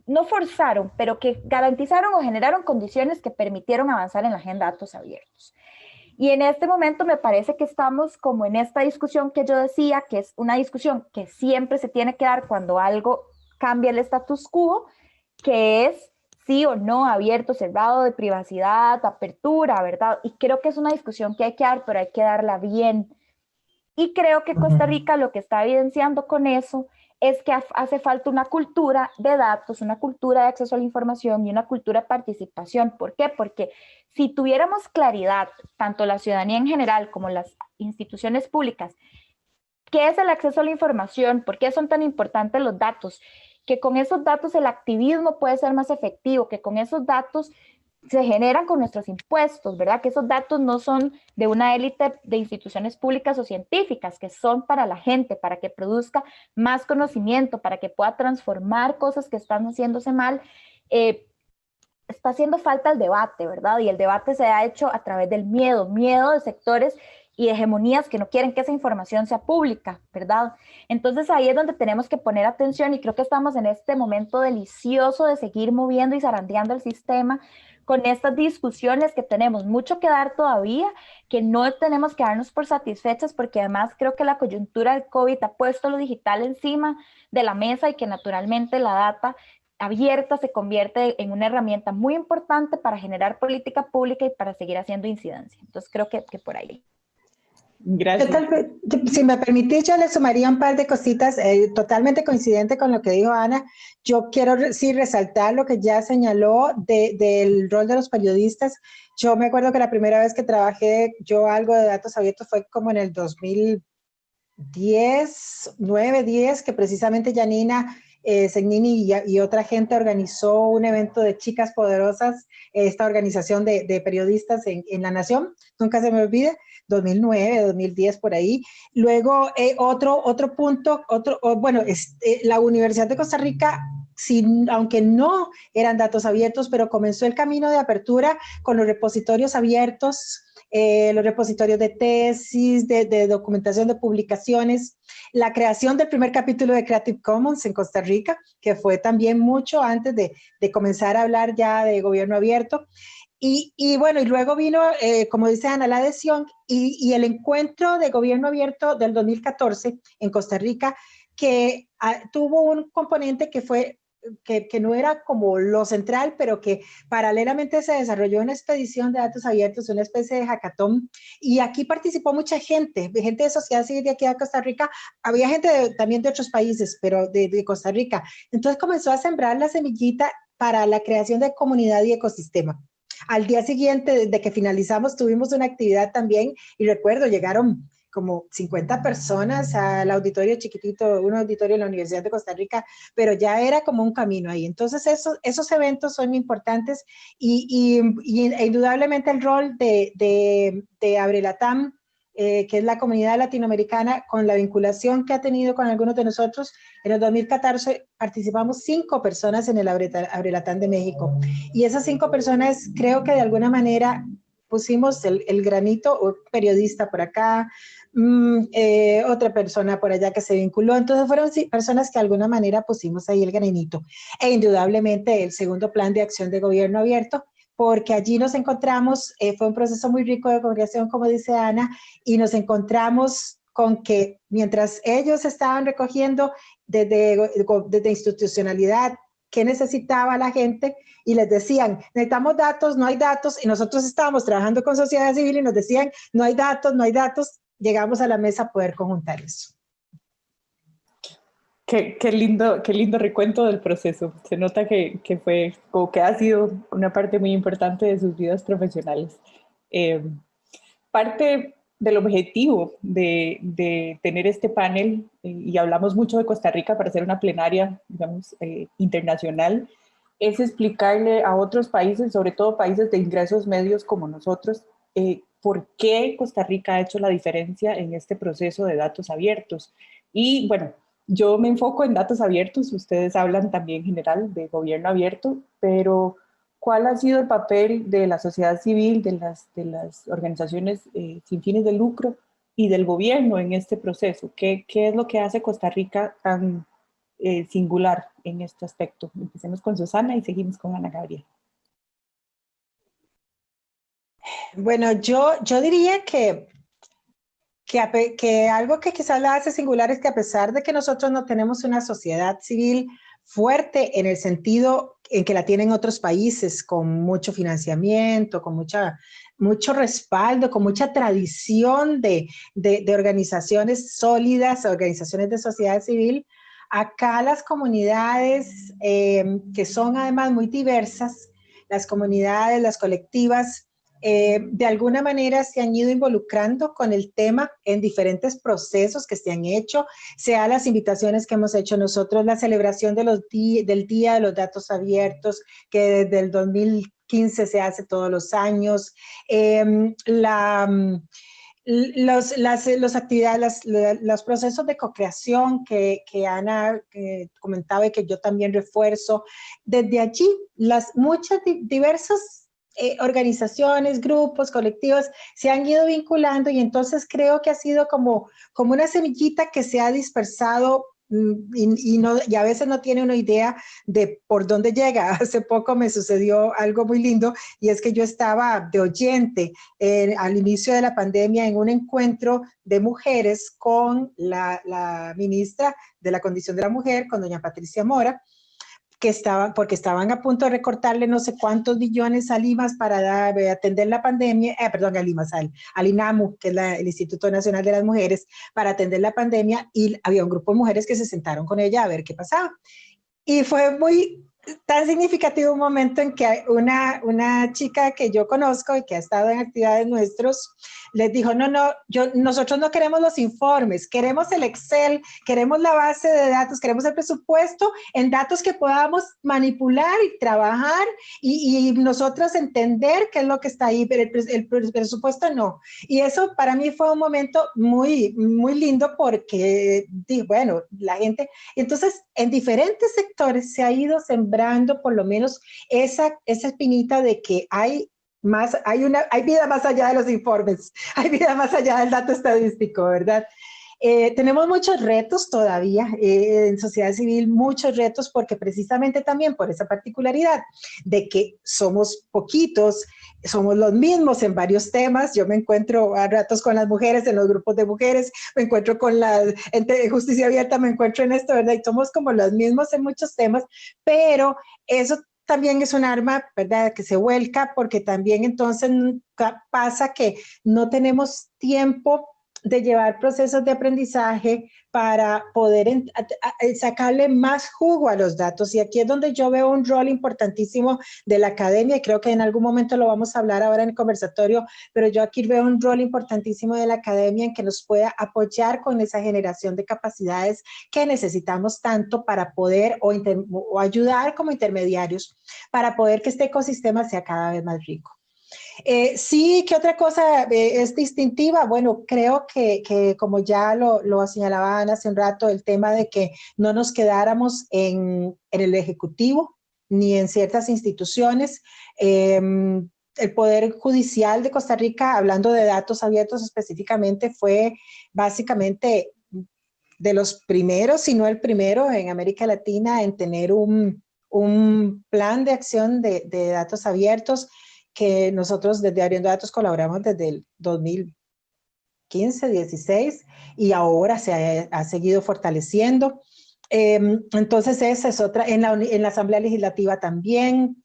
no forzaron, pero que garantizaron o generaron condiciones que permitieron avanzar en la agenda de datos abiertos. Y en este momento me parece que estamos como en esta discusión que yo decía, que es una discusión que siempre se tiene que dar cuando algo cambia el status quo, que es sí o no, abierto, cerrado, de privacidad, apertura, ¿verdad? Y creo que es una discusión que hay que dar, pero hay que darla bien. Y creo que Costa Rica lo que está evidenciando con eso es que hace falta una cultura de datos, una cultura de acceso a la información y una cultura de participación. ¿Por qué? Porque si tuviéramos claridad, tanto la ciudadanía en general como las instituciones públicas, ¿qué es el acceso a la información? ¿Por qué son tan importantes los datos? Que con esos datos el activismo puede ser más efectivo, que con esos datos se generan con nuestros impuestos, ¿verdad? Que esos datos no son de una élite de instituciones públicas o científicas, que son para la gente, para que produzca más conocimiento, para que pueda transformar cosas que están haciéndose mal. Está haciendo falta el debate, ¿verdad? Y el debate se ha hecho a través del miedo de sectores y de hegemonías que no quieren que esa información sea pública, ¿verdad? Entonces ahí es donde tenemos que poner atención y creo que estamos en este momento delicioso de seguir moviendo y zarandeando el sistema con estas discusiones que tenemos mucho que dar todavía, que no tenemos que darnos por satisfechas porque además creo que la coyuntura del COVID ha puesto lo digital encima de la mesa y que naturalmente la data abierta se convierte en una herramienta muy importante para generar política pública y para seguir haciendo incidencia. Entonces creo que por ahí. Gracias. Si me permitís, yo le sumaría un par de cositas totalmente coincidente con lo que dijo Ana. Yo quiero sí resaltar lo que ya señaló del rol de los periodistas. Yo me acuerdo que la primera vez que trabajé yo algo de datos abiertos fue como en el 2010, 9-10, que precisamente Janina Segnini y otra gente organizó un evento de Chicas Poderosas, esta organización de periodistas en La Nación, nunca se me olvide, 2009, 2010, por ahí. Luego, otro punto, la Universidad de Costa Rica, aunque no eran datos abiertos, pero comenzó el camino de apertura con los repositorios abiertos, los repositorios de tesis, de documentación de publicaciones, la creación del primer capítulo de Creative Commons en Costa Rica, que fue también mucho antes de comenzar a hablar ya de gobierno abierto. Y bueno, y luego vino, como dice Ana, la adhesión y el encuentro de gobierno abierto del 2014 en Costa Rica, que tuvo un componente que fue que no era como lo central, pero que paralelamente se desarrolló una expedición de datos abiertos, una especie de hackathon, y aquí participó mucha gente de sociedad civil de aquí a Costa Rica, había gente también de otros países, pero de Costa Rica. Entonces comenzó a sembrar la semillita para la creación de comunidad y ecosistema. Al día siguiente de que finalizamos tuvimos una actividad también y recuerdo, llegaron como 50 personas al auditorio chiquitito, un auditorio en la Universidad de Costa Rica, pero ya era como un camino ahí. Entonces esos eventos son importantes e indudablemente el rol de Abrelatam, que es la comunidad latinoamericana, con la vinculación que ha tenido con algunos de nosotros. En el 2014 participamos 5 personas en el Abrelatam de México. Y esas 5 personas creo que de alguna manera pusimos el granito, un periodista por acá, otra persona por allá que se vinculó. Entonces fueron personas que de alguna manera pusimos ahí el granito. E indudablemente el segundo plan de acción de gobierno abierto, porque allí nos encontramos, fue un proceso muy rico de congregación, como dice Ana, y nos encontramos con que mientras ellos estaban recogiendo desde institucionalidad qué necesitaba la gente, y les decían, necesitamos datos, no hay datos, y nosotros estábamos trabajando con sociedad civil y nos decían, no hay datos, llegamos a la mesa a poder conjuntar eso. Qué lindo recuento del proceso. Se nota que fue, o que ha sido una parte muy importante de sus vidas profesionales. Parte del objetivo de tener este panel, y hablamos mucho de Costa Rica para hacer una plenaria, digamos, internacional, es explicarle a otros países, sobre todo países de ingresos medios como nosotros, por qué Costa Rica ha hecho la diferencia en este proceso de datos abiertos. Y bueno, yo me enfoco en datos abiertos, ustedes hablan también en general de gobierno abierto, pero ¿cuál ha sido el papel de la sociedad civil, de las organizaciones sin fines de lucro y del gobierno en este proceso? ¿Qué es lo que hace Costa Rica tan singular en este aspecto? Empecemos con Susana y seguimos con Ana Gabriel. Bueno, yo diría que algo que quizás la hace singular es que a pesar de que nosotros no tenemos una sociedad civil fuerte en el sentido en que la tienen otros países, con mucho financiamiento, con mucho respaldo, con mucha tradición de organizaciones sólidas, organizaciones de sociedad civil, acá las comunidades que son además muy diversas, las comunidades, las colectivas, de alguna manera se han ido involucrando con el tema en diferentes procesos que se han hecho, sea las invitaciones que hemos hecho nosotros, la celebración de del Día de los Datos Abiertos, que desde el 2015 se hace todos los años, los procesos de co-creación que Ana comentaba y que yo también refuerzo. Desde allí, muchas diversas organizaciones, grupos, colectivos se han ido vinculando y entonces creo que ha sido como una semillita que se ha dispersado y a veces no tiene una idea de por dónde llega. Hace poco me sucedió algo muy lindo y es que yo estaba de oyente al inicio de la pandemia en un encuentro de mujeres con la ministra de la Condición de la Mujer, con doña Patricia Mora, porque estaban a punto de recortarle no sé cuántos billones al IMAS para atender la pandemia, perdón, al IMAS, al INAMU, que es el Instituto Nacional de las Mujeres, para atender la pandemia, y había un grupo de mujeres que se sentaron con ella a ver qué pasaba. Y fue tan significativo un momento en que una chica que yo conozco y que ha estado en actividades nuestros, les dijo, nosotros no queremos los informes, queremos el Excel, queremos la base de datos, queremos el presupuesto en datos que podamos manipular y trabajar y nosotros entender qué es lo que está ahí, pero el presupuesto no. Y eso para mí fue un momento muy, muy lindo porque, bueno, la gente, entonces en diferentes sectores se ha ido sembrando por lo menos esa espinita de que hay vida más allá de los informes, hay vida más allá del dato estadístico, ¿verdad? Tenemos muchos retos todavía en sociedad civil, muchos retos porque precisamente también por esa particularidad de que somos poquitos, somos los mismos en varios temas. Yo me encuentro a ratos con las mujeres en los grupos de mujeres, me encuentro con en Justicia Abierta, me encuentro en esto, ¿verdad? Y somos como los mismos en muchos temas, pero eso también es un arma, ¿verdad?, que se vuelca porque también entonces pasa que no tenemos tiempo de llevar procesos de aprendizaje para poder sacarle más jugo a los datos. Y aquí es donde yo veo un rol importantísimo de la academia, y creo que en algún momento lo vamos a hablar ahora en el conversatorio, pero yo aquí veo un rol importantísimo de la academia en que nos pueda apoyar con esa generación de capacidades que necesitamos tanto para poder o ayudar como intermediarios para poder que este ecosistema sea cada vez más rico. Sí, ¿qué otra cosa es distintiva? Bueno, creo que como ya lo señalaban hace un rato, el tema de que no nos quedáramos en el Ejecutivo ni en ciertas instituciones. El Poder Judicial de Costa Rica, hablando de datos abiertos específicamente, fue básicamente de los primeros, si no el primero en América Latina en tener un plan de acción de datos abiertos, que nosotros desde Abriendo Datos colaboramos desde el 2015, 16 y ahora se ha seguido fortaleciendo. Entonces esa es otra, en la Asamblea Legislativa también,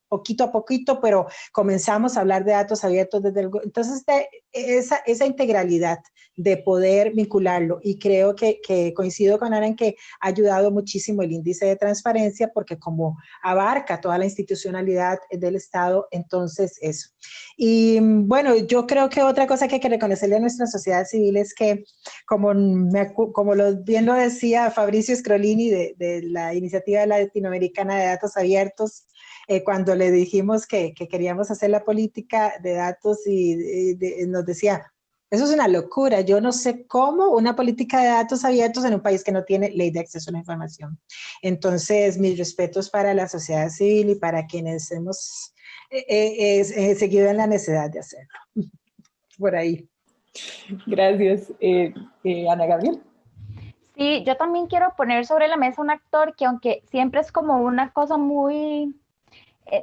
poquito a poquito, pero comenzamos a hablar de datos abiertos desde el... Entonces, esa integralidad de poder vincularlo, y creo que coincido con Ana en que ha ayudado muchísimo el índice de transparencia, porque como abarca toda la institucionalidad del Estado, entonces eso. Y bueno, yo creo que otra cosa que hay que reconocerle a nuestra sociedad civil es que, como bien lo decía Fabricio Scrolini de la Iniciativa Latinoamericana de Datos Abiertos, cuando le dijimos que queríamos hacer la política de datos y nos decía, eso es una locura, yo no sé cómo una política de datos abiertos en un país que no tiene ley de acceso a la información. Entonces, mis respetos para la sociedad civil y para quienes hemos seguido en la necesidad de hacerlo. Por ahí. Gracias. Ana Gabriel. Sí, yo también quiero poner sobre la mesa un actor que, aunque siempre es como una cosa muy,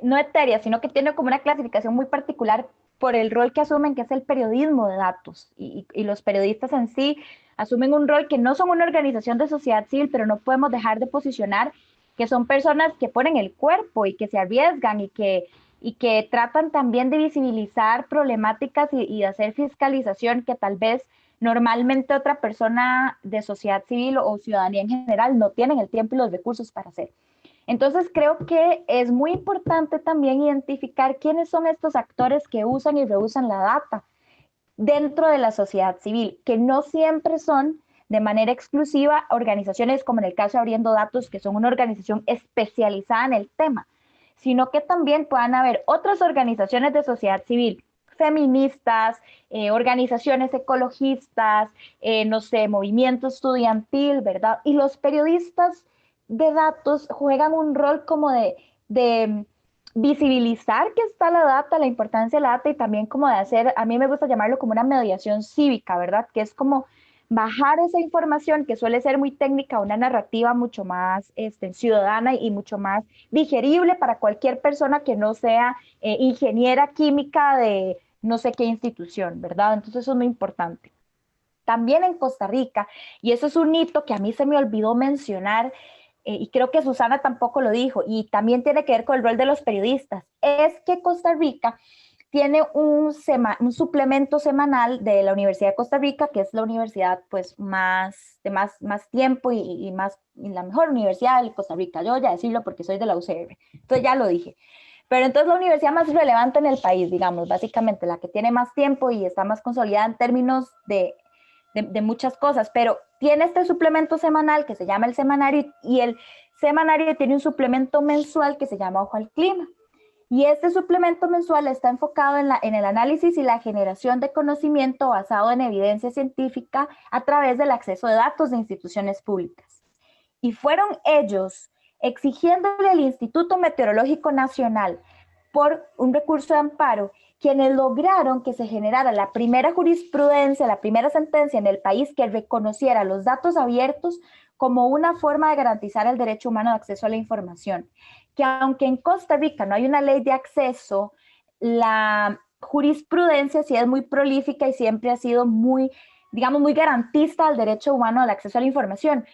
no etérea, sino que tiene como una clasificación muy particular por el rol que asumen, que es el periodismo de datos. Y los periodistas en sí asumen un rol que no son una organización de sociedad civil, pero no podemos dejar de posicionar que son personas que ponen el cuerpo y que se arriesgan y que tratan también de visibilizar problemáticas y de hacer fiscalización que tal vez normalmente otra persona de sociedad civil o ciudadanía en general no tienen el tiempo y los recursos para hacer. Entonces creo que es muy importante también identificar quiénes son estos actores que usan y reusan la data dentro de la sociedad civil, que no siempre son de manera exclusiva organizaciones como en el caso de Abriendo Datos, que son una organización especializada en el tema, sino que también puedan haber otras organizaciones de sociedad civil, feministas, organizaciones ecologistas, no sé, movimiento estudiantil, ¿verdad? Y los periodistas de datos juegan un rol como de visibilizar que está la data, la importancia de la data y también como de hacer, a mí me gusta llamarlo como una mediación cívica, ¿verdad? Que es como bajar esa información que suele ser muy técnica a una narrativa mucho más ciudadana y mucho más digerible para cualquier persona que no sea ingeniera química de no sé qué institución, ¿verdad? Entonces eso es muy importante. También en Costa Rica, y eso es un hito que a mí se me olvidó mencionar, y creo que Susana tampoco lo dijo, y también tiene que ver con el rol de los periodistas, es que Costa Rica tiene un suplemento semanal de la Universidad de Costa Rica, que es la universidad pues de más tiempo y la mejor universidad de Costa Rica. Yo voy a decirlo porque soy de la UCR, entonces ya lo dije. Pero entonces la universidad más relevante en el país, digamos, básicamente la que tiene más tiempo y está más consolidada en términos de muchas cosas, pero tiene este suplemento semanal que se llama el semanario y el semanario tiene un suplemento mensual que se llama Ojo al Clima. Y este suplemento mensual está enfocado en el análisis y la generación de conocimiento basado en evidencia científica a través del acceso de datos de instituciones públicas. Y fueron ellos exigiéndole al Instituto Meteorológico Nacional por un recurso de amparo quienes lograron que se generara la primera jurisprudencia, la primera sentencia en el país que reconociera los datos abiertos como una forma de garantizar el derecho humano de acceso a la información. Que aunque en Costa Rica no hay una ley de acceso, la jurisprudencia sí es muy prolífica y siempre ha sido muy, digamos, muy garantista del derecho humano al acceso a la información.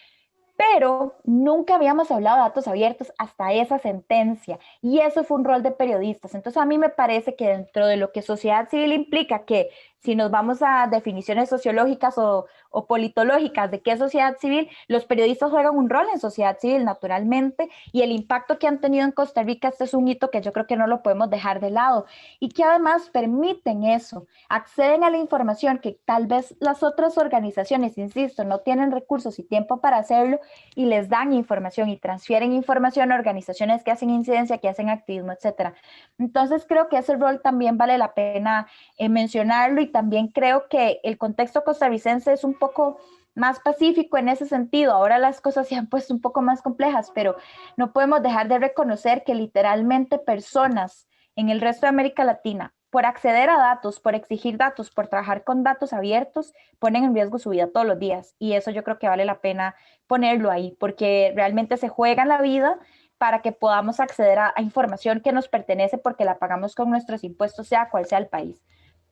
Pero nunca habíamos hablado de datos abiertos hasta esa sentencia y eso fue un rol de periodistas. Entonces a mí me parece que dentro de lo que sociedad civil implica, que si nos vamos a definiciones sociológicas o politológicas de qué es sociedad civil, los periodistas juegan un rol en sociedad civil naturalmente y el impacto que han tenido en Costa Rica, este es un hito que yo creo que no lo podemos dejar de lado y que además permiten eso, acceden a la información que tal vez las otras organizaciones, insisto, no tienen recursos y tiempo para hacerlo y les dan información y transfieren información a organizaciones que hacen incidencia, que hacen activismo, etcétera. Entonces creo que ese rol también vale la pena mencionarlo y también creo que el contexto costarricense es un poco más pacífico en ese sentido. Ahora las cosas se han puesto un poco más complejas, pero no podemos dejar de reconocer que literalmente personas en el resto de América Latina, por acceder a datos, por exigir datos, por trabajar con datos abiertos, ponen en riesgo su vida todos los días. Y eso yo creo que vale la pena ponerlo ahí, porque realmente se juegan la vida para que podamos acceder a información que nos pertenece porque la pagamos con nuestros impuestos, sea cual sea el país.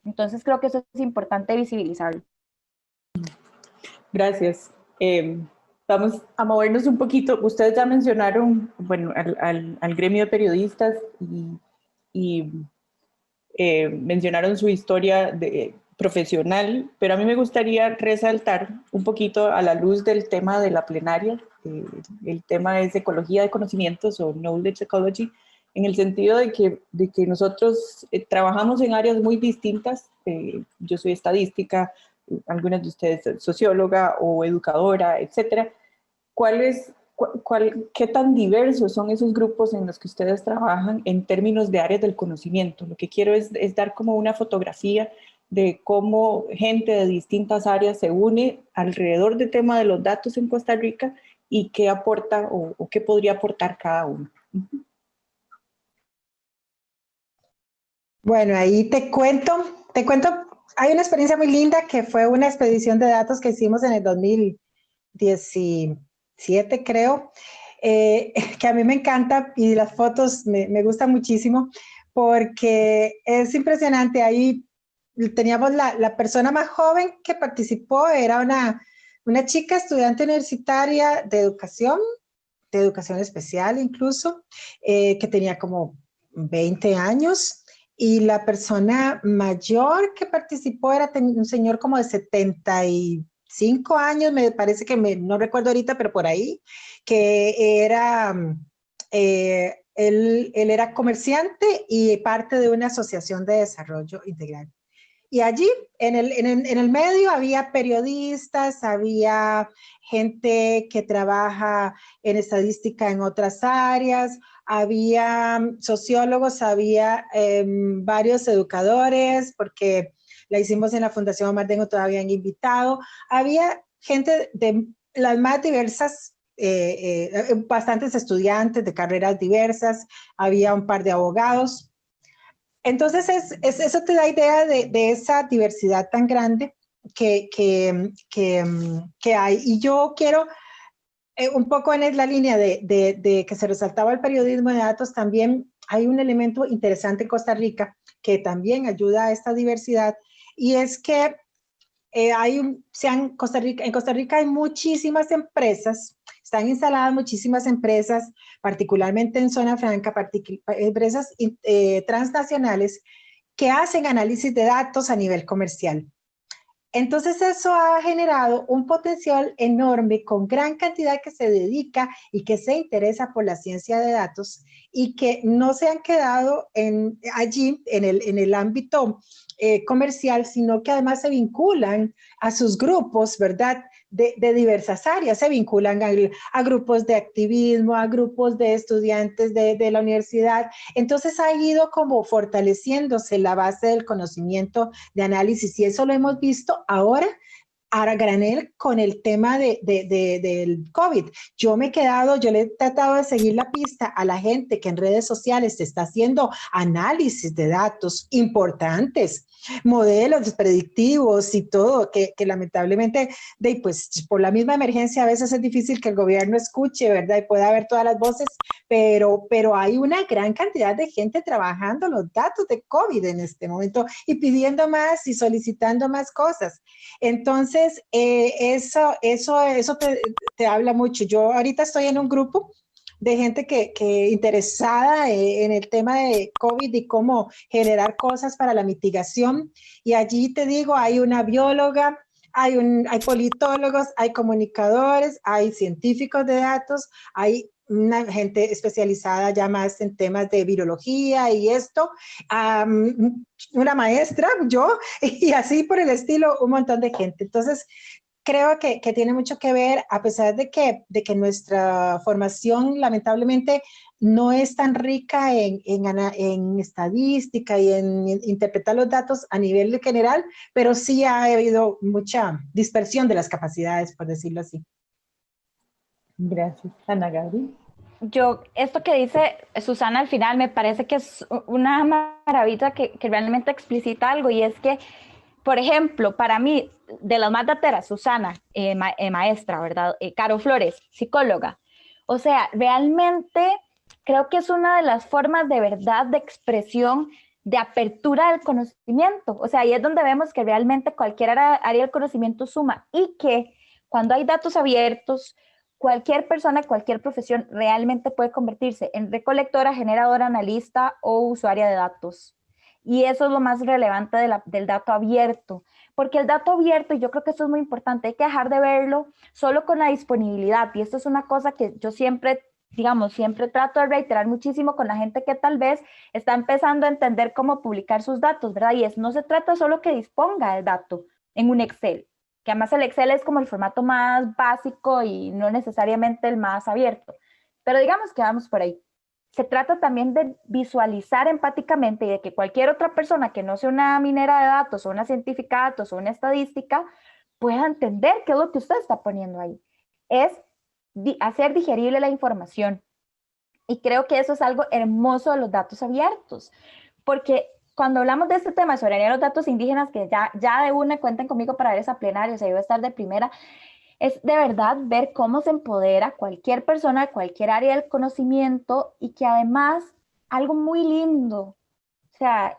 Entonces creo que eso es importante visibilizarlo. Gracias. Vamos a movernos un poquito. Ustedes ya mencionaron, bueno, al gremio de periodistas y mencionaron su historia profesional, pero a mí me gustaría resaltar un poquito a la luz del tema de la plenaria. El tema es ecología de conocimientos o knowledge ecology, en el sentido de que nosotros trabajamos en áreas muy distintas. Yo soy estadística, algunas de ustedes socióloga o educadora, etcétera. ¿Qué tan diversos son esos grupos en los que ustedes trabajan en términos de áreas del conocimiento? Lo que quiero es dar como una fotografía de cómo gente de distintas áreas se une alrededor del tema de los datos en Costa Rica y qué aporta o qué podría aportar cada uno. Bueno, ahí te cuento, hay una experiencia muy linda que fue una expedición de datos que hicimos en el 2017, creo, que a mí me encanta y las fotos me gustan muchísimo porque es impresionante. Ahí teníamos la persona más joven que participó, era una chica estudiante universitaria de educación especial incluso, que tenía como 20 años. Y la persona mayor que participó era un señor como de 75 años, me parece que no recuerdo ahorita, pero por ahí, que era, él era comerciante y parte de una asociación de desarrollo integral. Y allí, en el medio, había periodistas, había gente que trabaja en estadística en otras áreas, había sociólogos, había varios educadores, porque la hicimos en la Fundación Omar Dengo, todavía han invitado. Había gente de las más diversas, bastantes estudiantes de carreras diversas, había un par de abogados. Entonces, eso te da idea de esa diversidad tan grande que hay. Y yo quiero, un poco en la línea de que se resaltaba el periodismo de datos, también hay un elemento interesante en Costa Rica que también ayuda a esta diversidad, y es que en Costa Rica hay muchísimas empresas, están instaladas muchísimas empresas, particularmente en zona franca, empresas transnacionales que hacen análisis de datos a nivel comercial. Entonces eso ha generado un potencial enorme con gran cantidad que se dedica y que se interesa por la ciencia de datos y que no se han quedado allí en el ámbito comercial, sino que además se vinculan a sus grupos, ¿verdad? De diversas áreas, se vinculan a grupos de activismo, a grupos de estudiantes de la universidad. Entonces ha ido como fortaleciéndose la base del conocimiento de análisis, y eso lo hemos visto ahora a granel con el tema del COVID. Yo le he tratado de seguir la pista a la gente que en redes sociales está haciendo análisis de datos importantes, modelos predictivos y todo, que lamentablemente, pues por la misma emergencia a veces es difícil que el gobierno escuche, ¿verdad? Y pueda haber todas las voces, pero hay una gran cantidad de gente trabajando los datos de COVID en este momento y pidiendo más y solicitando más cosas. Entonces, eso te habla mucho. Yo ahorita estoy en un grupo de gente que interesada en el tema de COVID y cómo generar cosas para la mitigación. Y allí te digo, hay una bióloga, hay politólogos, hay comunicadores, hay científicos de datos, hay una gente especializada ya más en temas de virología y esto, una maestra, yo, y así por el estilo, un montón de gente. Entonces, creo que tiene mucho que ver, a pesar de que nuestra formación lamentablemente no es tan rica en estadística y en interpretar los datos a nivel general, pero sí ha habido mucha dispersión de las capacidades, por decirlo así. Gracias. Ana Gabriel. Esto que dice Susana al final me parece que es una maravilla que realmente explicita algo, y es que, por ejemplo, para mí, de las más dateras, Susana, maestra, ¿verdad? Caro Flores, psicóloga. O sea, realmente creo que es una de las formas de verdad de expresión, de apertura del conocimiento. O sea, ahí es donde vemos que realmente cualquier área del conocimiento suma, y que cuando hay datos abiertos, cualquier persona, cualquier profesión realmente puede convertirse en recolectora, generadora, analista o usuaria de datos. Y eso es lo más relevante del dato abierto, porque el dato abierto, y yo creo que esto es muy importante, hay que dejar de verlo solo con la disponibilidad, y esto es una cosa que yo siempre, digamos, siempre trato de reiterar muchísimo con la gente que tal vez está empezando a entender cómo publicar sus datos, ¿verdad? Y no se trata solo que disponga el dato en un Excel, que además el Excel es como el formato más básico y no necesariamente el más abierto, pero digamos que vamos por ahí. Se trata también de visualizar empáticamente y de que cualquier otra persona que no sea una minera de datos o una científica de datos o una estadística pueda entender qué es lo que usted está poniendo ahí. Es hacer digerible la información. Y creo que eso es algo hermoso de los datos abiertos, porque cuando hablamos de este tema de soberanía de los datos indígenas, que ya de una cuenten conmigo para ver esa plenaria, o sea, yo voy a estar de primera, es de verdad ver cómo se empodera cualquier persona de cualquier área del conocimiento y que además algo muy lindo, o sea,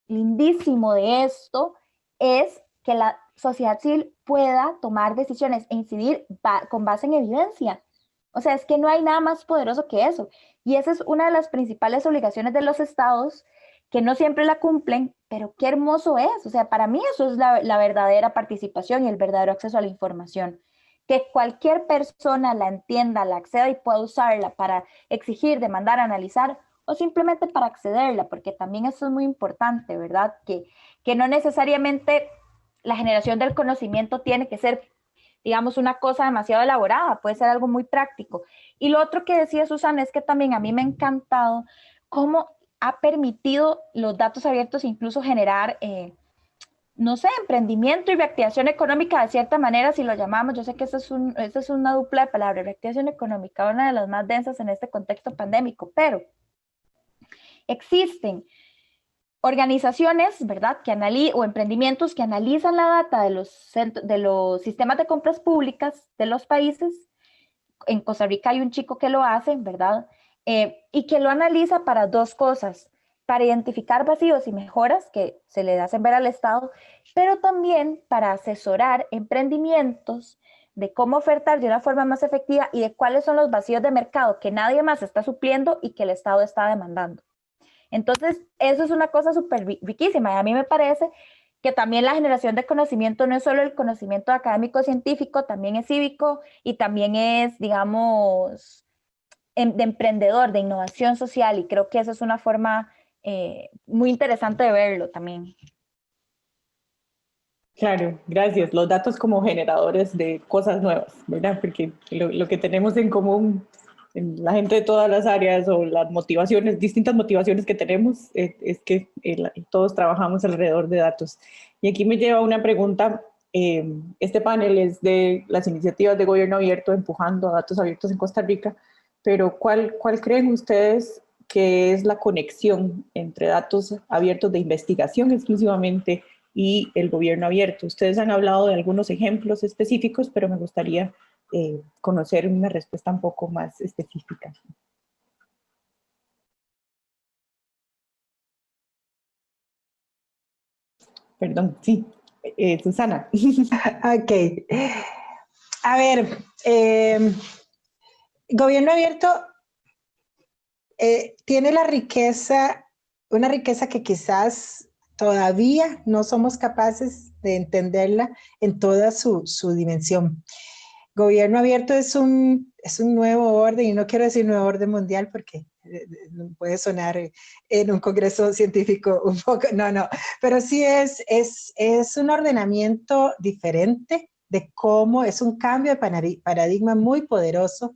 lindísimo de esto es que la sociedad civil pueda tomar decisiones e incidir con base en evidencia. O sea, es que no hay nada más poderoso que eso. Y esa es una de las principales obligaciones de los estados que no siempre la cumplen, pero qué hermoso es. O sea, para mí eso es la verdadera participación y el verdadero acceso a la información. Que cualquier persona la entienda, la acceda y pueda usarla para exigir, demandar, analizar o simplemente para accederla, porque también eso es muy importante, ¿verdad? Que no necesariamente la generación del conocimiento tiene que ser, digamos, una cosa demasiado elaborada, puede ser algo muy práctico. Y lo otro que decía Susana es que también a mí me ha encantado cómo ha permitido los datos abiertos incluso generar, no sé, emprendimiento y reactivación económica de cierta manera, si lo llamamos. Yo sé que eso es una dupla de palabras, reactivación económica, una de las más densas en este contexto pandémico, pero existen organizaciones, ¿verdad? O emprendimientos que analizan la data de los sistemas de compras públicas de los países. En Costa Rica hay un chico que lo hace, ¿verdad? Y que lo analiza para dos cosas, para identificar vacíos y mejoras que se le hacen ver al Estado, pero también para asesorar emprendimientos de cómo ofertar de una forma más efectiva y de cuáles son los vacíos de mercado que nadie más está supliendo y que el Estado está demandando. Entonces, eso es una cosa súper riquísima y a mí me parece que también la generación de conocimiento no es solo el conocimiento académico-científico, también es cívico y también es, digamos, de emprendedor, de innovación social, y creo que esa es una forma muy interesante de verlo también. Claro, gracias. Los datos como generadores de cosas nuevas, ¿verdad? Porque lo que tenemos en común en la gente de todas las áreas o las motivaciones, distintas motivaciones que tenemos, es que todos trabajamos alrededor de datos. Y aquí me lleva una pregunta. Este panel es de las iniciativas de gobierno abierto empujando a datos abiertos en Costa Rica, pero ¿cuál creen ustedes que es la conexión entre datos abiertos de investigación exclusivamente y el gobierno abierto? Ustedes han hablado de algunos ejemplos específicos, pero me gustaría conocer una respuesta un poco más específica. Perdón, sí. Susana. Ok. A ver, gobierno abierto tiene la riqueza, una riqueza que quizás todavía no somos capaces de entenderla en toda su dimensión. Gobierno abierto es un nuevo orden, y no quiero decir nuevo orden mundial porque puede sonar en un congreso científico un poco, no, pero sí es un ordenamiento diferente de cómo es un cambio de paradigma muy poderoso.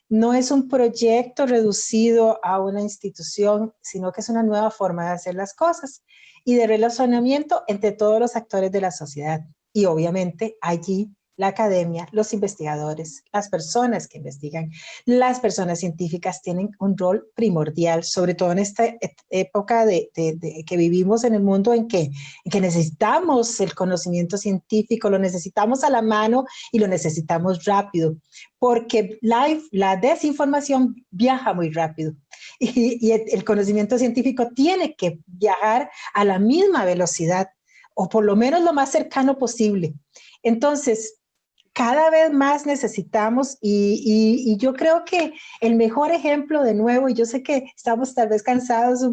No es un proyecto reducido a una institución, sino que es una nueva forma de hacer las cosas y de relacionamiento entre todos los actores de la sociedad. Y obviamente allí la academia, los investigadores, las personas que investigan, las personas científicas tienen un rol primordial, sobre todo en esta época que vivimos en el mundo en que necesitamos el conocimiento científico, lo necesitamos a la mano y lo necesitamos rápido, porque la desinformación viaja muy rápido y el conocimiento científico tiene que viajar a la misma velocidad o por lo menos lo más cercano posible. Entonces, cada vez más necesitamos y yo creo que el mejor ejemplo de nuevo, y yo sé que estamos tal vez cansados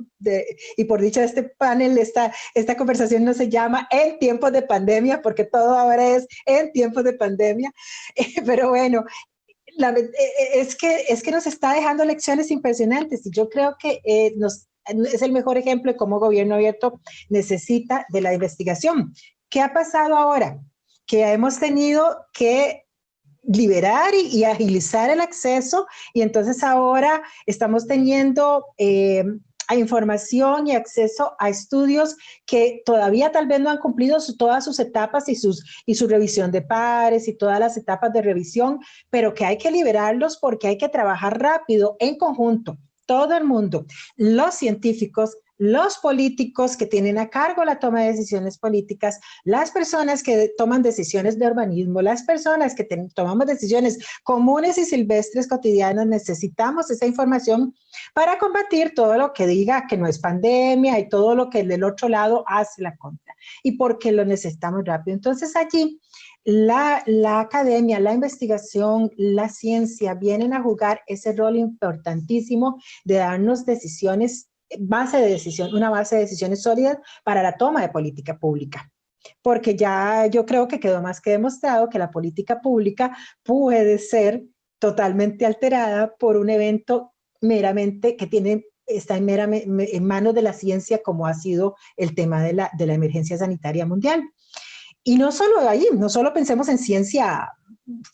y por dicho este panel, esta conversación no se llama en tiempos de pandemia, porque todo ahora es en tiempos de pandemia, pero bueno, es que nos está dejando lecciones impresionantes y yo creo que es el mejor ejemplo de cómo gobierno abierto necesita de la investigación. ¿Qué ha pasado ahora? Que hemos tenido que liberar y agilizar el acceso y entonces ahora estamos teniendo a información y acceso a estudios que todavía tal vez no han cumplido todas sus etapas y su revisión de pares y todas las etapas de revisión, pero que hay que liberarlos porque hay que trabajar rápido en conjunto, todo el mundo, los científicos, los políticos que tienen a cargo la toma de decisiones políticas, las personas que toman decisiones de urbanismo, las personas que tomamos decisiones comunes y silvestres cotidianas, necesitamos esa información para combatir todo lo que diga que no es pandemia y todo lo que del otro lado hace la contra. Y porque lo necesitamos rápido. Entonces allí la academia, la investigación, la ciencia vienen a jugar ese rol importantísimo de darnos decisiones una base de decisiones sólidas para la toma de política pública. Porque ya yo creo que quedó más que demostrado que la política pública puede ser totalmente alterada por un evento meramente que está en manos de la ciencia, como ha sido el tema de la emergencia sanitaria mundial. Y no solo ahí, no solo pensemos en ciencia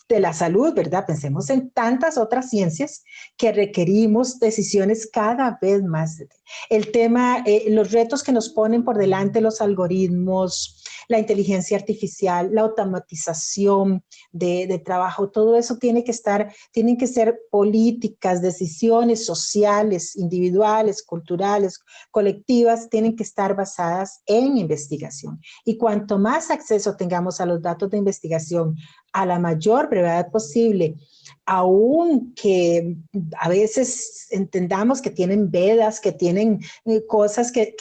de la salud, ¿verdad? Pensemos en tantas otras ciencias que requerimos decisiones cada vez más. El tema, los retos que nos ponen por delante los algoritmos, la inteligencia artificial, la automatización de trabajo, todo eso tienen que ser políticas, decisiones sociales, individuales, culturales, colectivas, tienen que estar basadas en investigación. Y cuanto más acceso tengamos a los datos de investigación, a la mayor brevedad posible, aunque a veces entendamos que tienen vedas, que tienen cosas que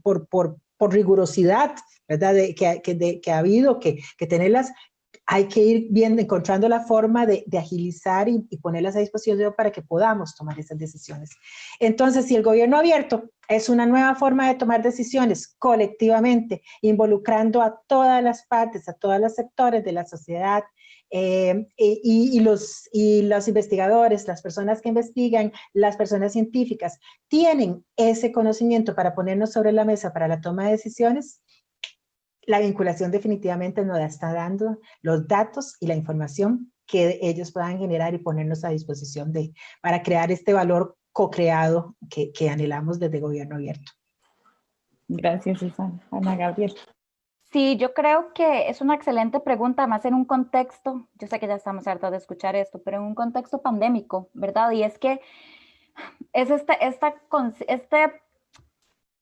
por rigurosidad, ¿verdad? Que ha habido que tenerlas, hay que ir viendo, encontrando la forma de agilizar y ponerlas a disposición para que podamos tomar esas decisiones. Entonces, si el gobierno abierto es una nueva forma de tomar decisiones colectivamente, involucrando a todas las partes, a todos los sectores de la sociedad, y los investigadores, las personas que investigan, las personas científicas, tienen ese conocimiento para ponernos sobre la mesa para la toma de decisiones, la vinculación definitivamente nos está dando los datos y la información que ellos puedan generar y ponernos a disposición para crear este valor co-creado que anhelamos desde Gobierno Abierto. Gracias, Susana. Ana Gabriel. Sí, yo creo que es una excelente pregunta, más en un contexto, yo sé que ya estamos hartos de escuchar esto, pero en un contexto pandémico, ¿verdad? Y es que es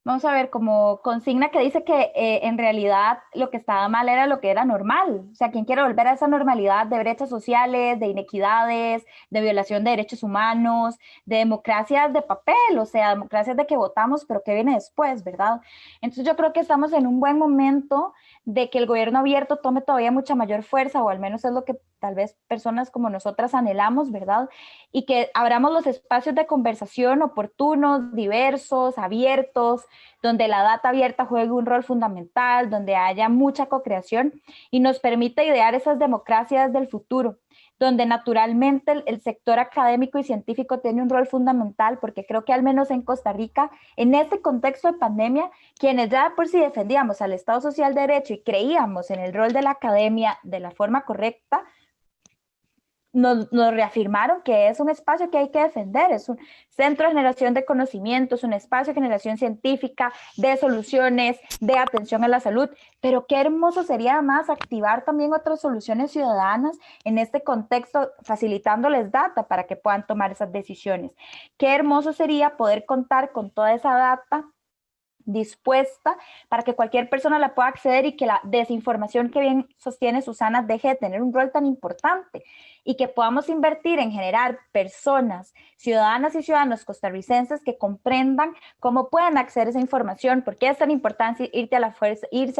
vamos a ver, como consigna que dice que en realidad lo que estaba mal era lo que era normal. O sea, ¿quién quiere volver a esa normalidad de brechas sociales, de inequidades, de violación de derechos humanos, de democracias de papel? O sea, democracias de que votamos, pero ¿qué viene después, verdad? Entonces yo creo que estamos en un buen momento de que el gobierno abierto tome todavía mucha mayor fuerza, o al menos es lo que tal vez personas como nosotras anhelamos, ¿verdad? Y que abramos los espacios de conversación oportunos, diversos, abiertos, donde la data abierta juegue un rol fundamental, donde haya mucha co-creación y nos permita idear esas democracias del futuro, donde naturalmente el sector académico y científico tiene un rol fundamental, porque creo que al menos en Costa Rica, en este contexto de pandemia, quienes ya por sí defendíamos al Estado Social de Derecho y creíamos en el rol de la academia de la forma correcta, nos reafirmaron que es un espacio que hay que defender, es un centro de generación de conocimientos, un espacio de generación científica, de soluciones, de atención a la salud, pero qué hermoso sería más activar también otras soluciones ciudadanas en este contexto, facilitándoles data para que puedan tomar esas decisiones. Qué hermoso sería poder contar con toda esa data dispuesta para que cualquier persona la pueda acceder y que la desinformación que bien sostiene Susana deje de tener un rol tan importante. y que podamos invertir en generar personas, ciudadanas y ciudadanos costarricenses que comprendan cómo pueden acceder a esa información, por qué es tan importante irse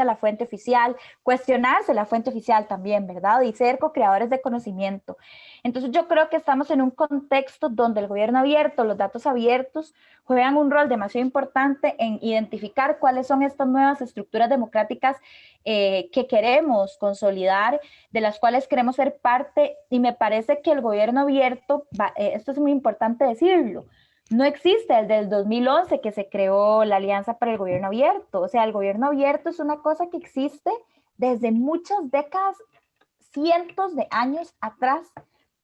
a la fuente oficial, cuestionarse la fuente oficial también, ¿verdad? Y ser co-creadores de conocimiento. Entonces yo creo que estamos en un contexto donde el gobierno abierto, los datos abiertos, juegan un rol demasiado importante en identificar cuáles son estas nuevas estructuras democráticas que queremos consolidar, de las cuales queremos ser parte, y me parece que el gobierno abierto, esto es muy importante decirlo, no existe desde el 2011 que se creó la Alianza para el Gobierno Abierto. O sea, el gobierno abierto es una cosa que existe desde muchas décadas, cientos de años atrás,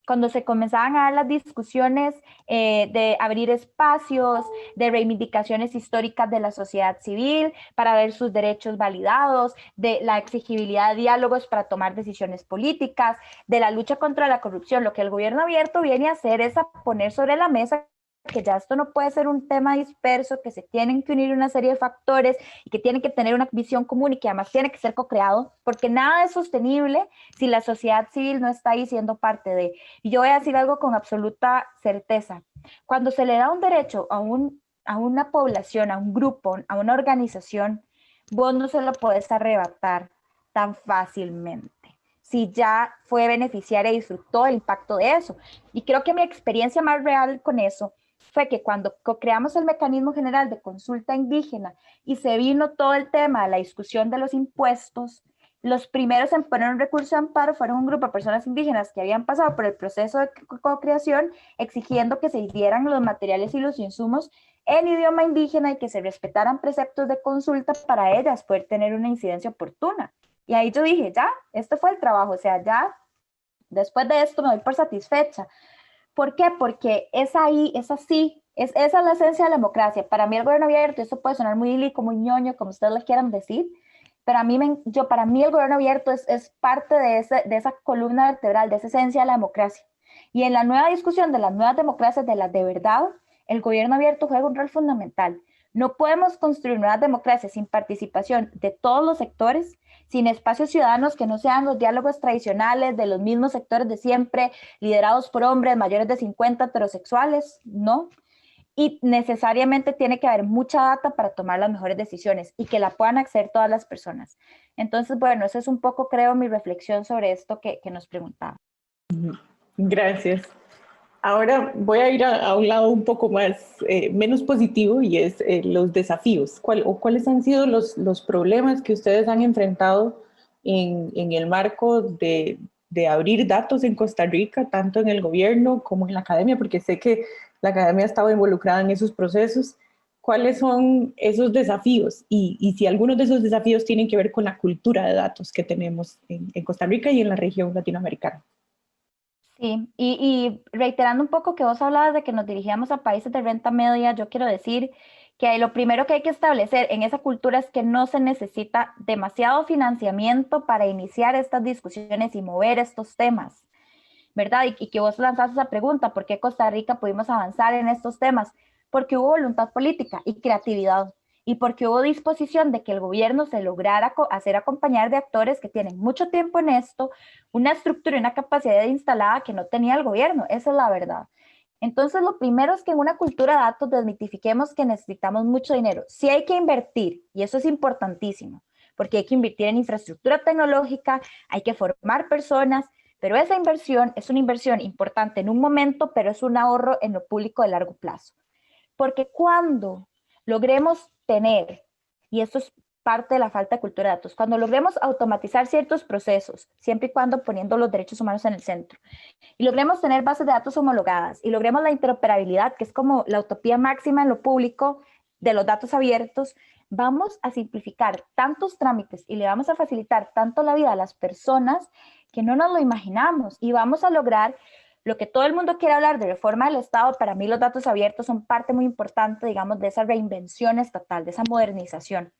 cuando se comenzaban a dar las discusiones de abrir espacios, de reivindicaciones históricas de la sociedad civil para ver sus derechos validados, de la exigibilidad de diálogos para tomar decisiones políticas, de la lucha contra la corrupción. Lo que el gobierno abierto viene a hacer es a poner sobre la mesa que ya esto no puede ser un tema disperso, que se tienen que unir una serie de factores y que tienen que tener una visión común y que además tiene que ser co-creado, porque nada es sostenible si la sociedad civil no está ahí siendo parte de. Y yo voy a decir algo con absoluta certeza. Cuando se le da un derecho a una población, a un grupo, a una organización, vos no se lo podés arrebatar tan fácilmente si ya fue beneficiaria y disfrutó el impacto de eso. Y creo que mi experiencia más real con eso fue que cuando creamos el mecanismo general de consulta indígena y se vino todo el tema de la discusión de los impuestos, los primeros en poner un recurso de amparo fueron un grupo de personas indígenas que habían pasado por el proceso de co-creación exigiendo que se dieran los materiales y los insumos en idioma indígena y que se respetaran preceptos de consulta para ellas poder tener una incidencia oportuna. Y ahí yo dije, ya, este fue el trabajo, o sea, ya, después de esto me doy por satisfecha. ¿Por qué? Porque esa es la esencia de la democracia. Para mí el gobierno abierto, eso puede sonar muy lírico, muy ñoño, como ustedes lo quieran decir, pero para mí el gobierno abierto es parte de esa columna vertebral, de esa esencia de la democracia. Y en la nueva discusión de las nuevas democracias, de las de verdad, el gobierno abierto juega un rol fundamental. No podemos construir nuevas democracias sin participación de todos los sectores, sin espacios ciudadanos que no sean los diálogos tradicionales de los mismos sectores de siempre, liderados por hombres mayores de 50 heterosexuales, ¿no? Y necesariamente tiene que haber mucha data para tomar las mejores decisiones y que la puedan acceder todas las personas. Entonces, bueno, esa es un poco, creo, mi reflexión sobre esto que nos preguntaba. Gracias. Ahora voy a ir a un lado un poco más, menos positivo, y es los desafíos. ¿Cuáles han sido los problemas que ustedes han enfrentado en el marco de abrir datos en Costa Rica, tanto en el gobierno como en la academia? Porque sé que la academia ha estado involucrada en esos procesos. ¿Cuáles son esos desafíos? Y si algunos de esos desafíos tienen que ver con la cultura de datos que tenemos en Costa Rica y en la región latinoamericana. Sí, y reiterando un poco que vos hablabas de que nos dirigíamos a países de renta media, yo quiero decir que lo primero que hay que establecer en esa cultura es que no se necesita demasiado financiamiento para iniciar estas discusiones y mover estos temas, ¿verdad? Y que vos lanzaste esa pregunta, ¿por qué Costa Rica pudimos avanzar en estos temas? Porque hubo voluntad política y creatividad, y porque hubo disposición de que el gobierno se lograra hacer acompañar de actores que tienen mucho tiempo en esto, una estructura y una capacidad instalada que no tenía el gobierno, esa es la verdad. Entonces, lo primero es que en una cultura de datos desmitifiquemos que necesitamos mucho dinero. Sí hay que invertir, y eso es importantísimo, porque hay que invertir en infraestructura tecnológica, hay que formar personas, pero esa inversión es una inversión importante en un momento, pero es un ahorro en lo público de largo plazo. Porque cuando logremos tener, y esto es parte de la falta de cultura de datos, cuando logremos automatizar ciertos procesos, siempre y cuando poniendo los derechos humanos en el centro, y logremos tener bases de datos homologadas, y logremos la interoperabilidad, que es como la utopía máxima en lo público de los datos abiertos, vamos a simplificar tantos trámites y le vamos a facilitar tanto la vida a las personas que no nos lo imaginamos, y vamos a lograr lo que todo el mundo quiere hablar de reforma del Estado. Para mí los datos abiertos son parte muy importante, digamos, de esa reinvención estatal, de esa modernización.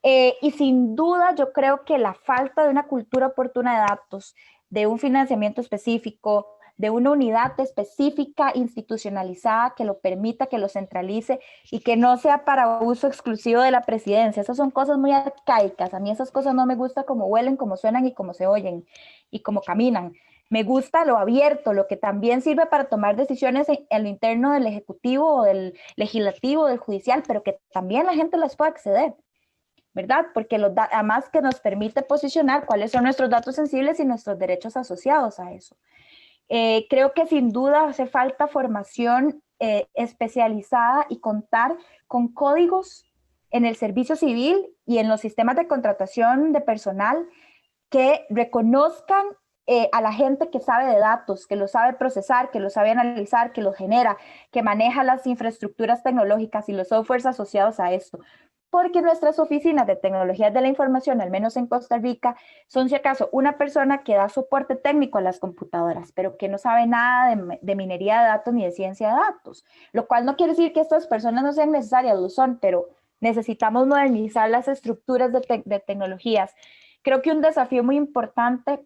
Y sin duda yo creo que la falta de una cultura oportuna de datos, de un financiamiento específico, de una unidad específica institucionalizada que lo permita, que lo centralice y que no sea para uso exclusivo de la presidencia. Esas son cosas muy arcaicas. A mí esas cosas no me gusta cómo huelen, cómo suenan y cómo se oyen y cómo caminan. Me gusta lo abierto, lo que también sirve para tomar decisiones en lo interno del Ejecutivo o del Legislativo, del Judicial, pero que también la gente las pueda acceder, ¿verdad? Porque además que nos permite posicionar cuáles son nuestros datos sensibles y nuestros derechos asociados a eso. Creo que sin duda hace falta formación especializada y contar con códigos en el servicio civil y en los sistemas de contratación de personal que reconozcan a la gente que sabe de datos, que lo sabe procesar, que lo sabe analizar, que lo genera, que maneja las infraestructuras tecnológicas y los softwares asociados a esto. Porque nuestras oficinas de tecnologías de la información, al menos en Costa Rica, son si acaso una persona que da soporte técnico a las computadoras, pero que no sabe nada de minería de datos ni de ciencia de datos, lo cual no quiere decir que estas personas no sean necesarias, lo son, pero necesitamos modernizar las estructuras de tecnologías. Creo que un desafío muy importante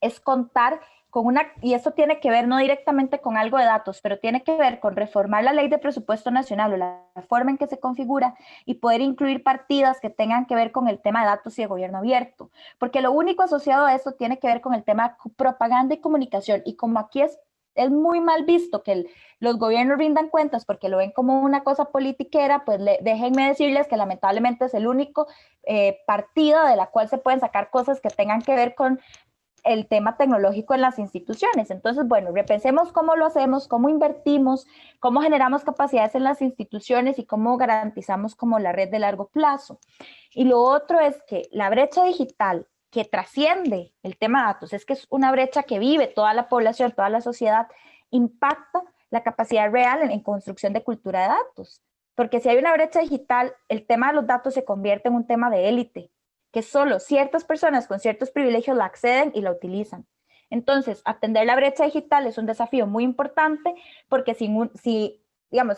es contar con y esto tiene que ver no directamente con algo de datos, pero tiene que ver con reformar la ley de presupuesto nacional o la forma en que se configura y poder incluir partidas que tengan que ver con el tema de datos y de gobierno abierto, porque lo único asociado a esto tiene que ver con el tema de propaganda y comunicación, y como aquí es muy mal visto que los gobiernos rindan cuentas porque lo ven como una cosa politiquera, pues déjenme decirles que lamentablemente es el único partida de la cual se pueden sacar cosas que tengan que ver con el tema tecnológico en las instituciones. Entonces, bueno, repensemos cómo lo hacemos, cómo invertimos, cómo generamos capacidades en las instituciones y cómo garantizamos como la red de largo plazo. Y lo otro es que la brecha digital que trasciende el tema de datos, es que es una brecha que vive toda la población, toda la sociedad, impacta la capacidad real en construcción de cultura de datos. Porque si hay una brecha digital, el tema de los datos se convierte en un tema de élite, que solo ciertas personas con ciertos privilegios la acceden y la utilizan. Entonces, atender la brecha digital es un desafío muy importante porque si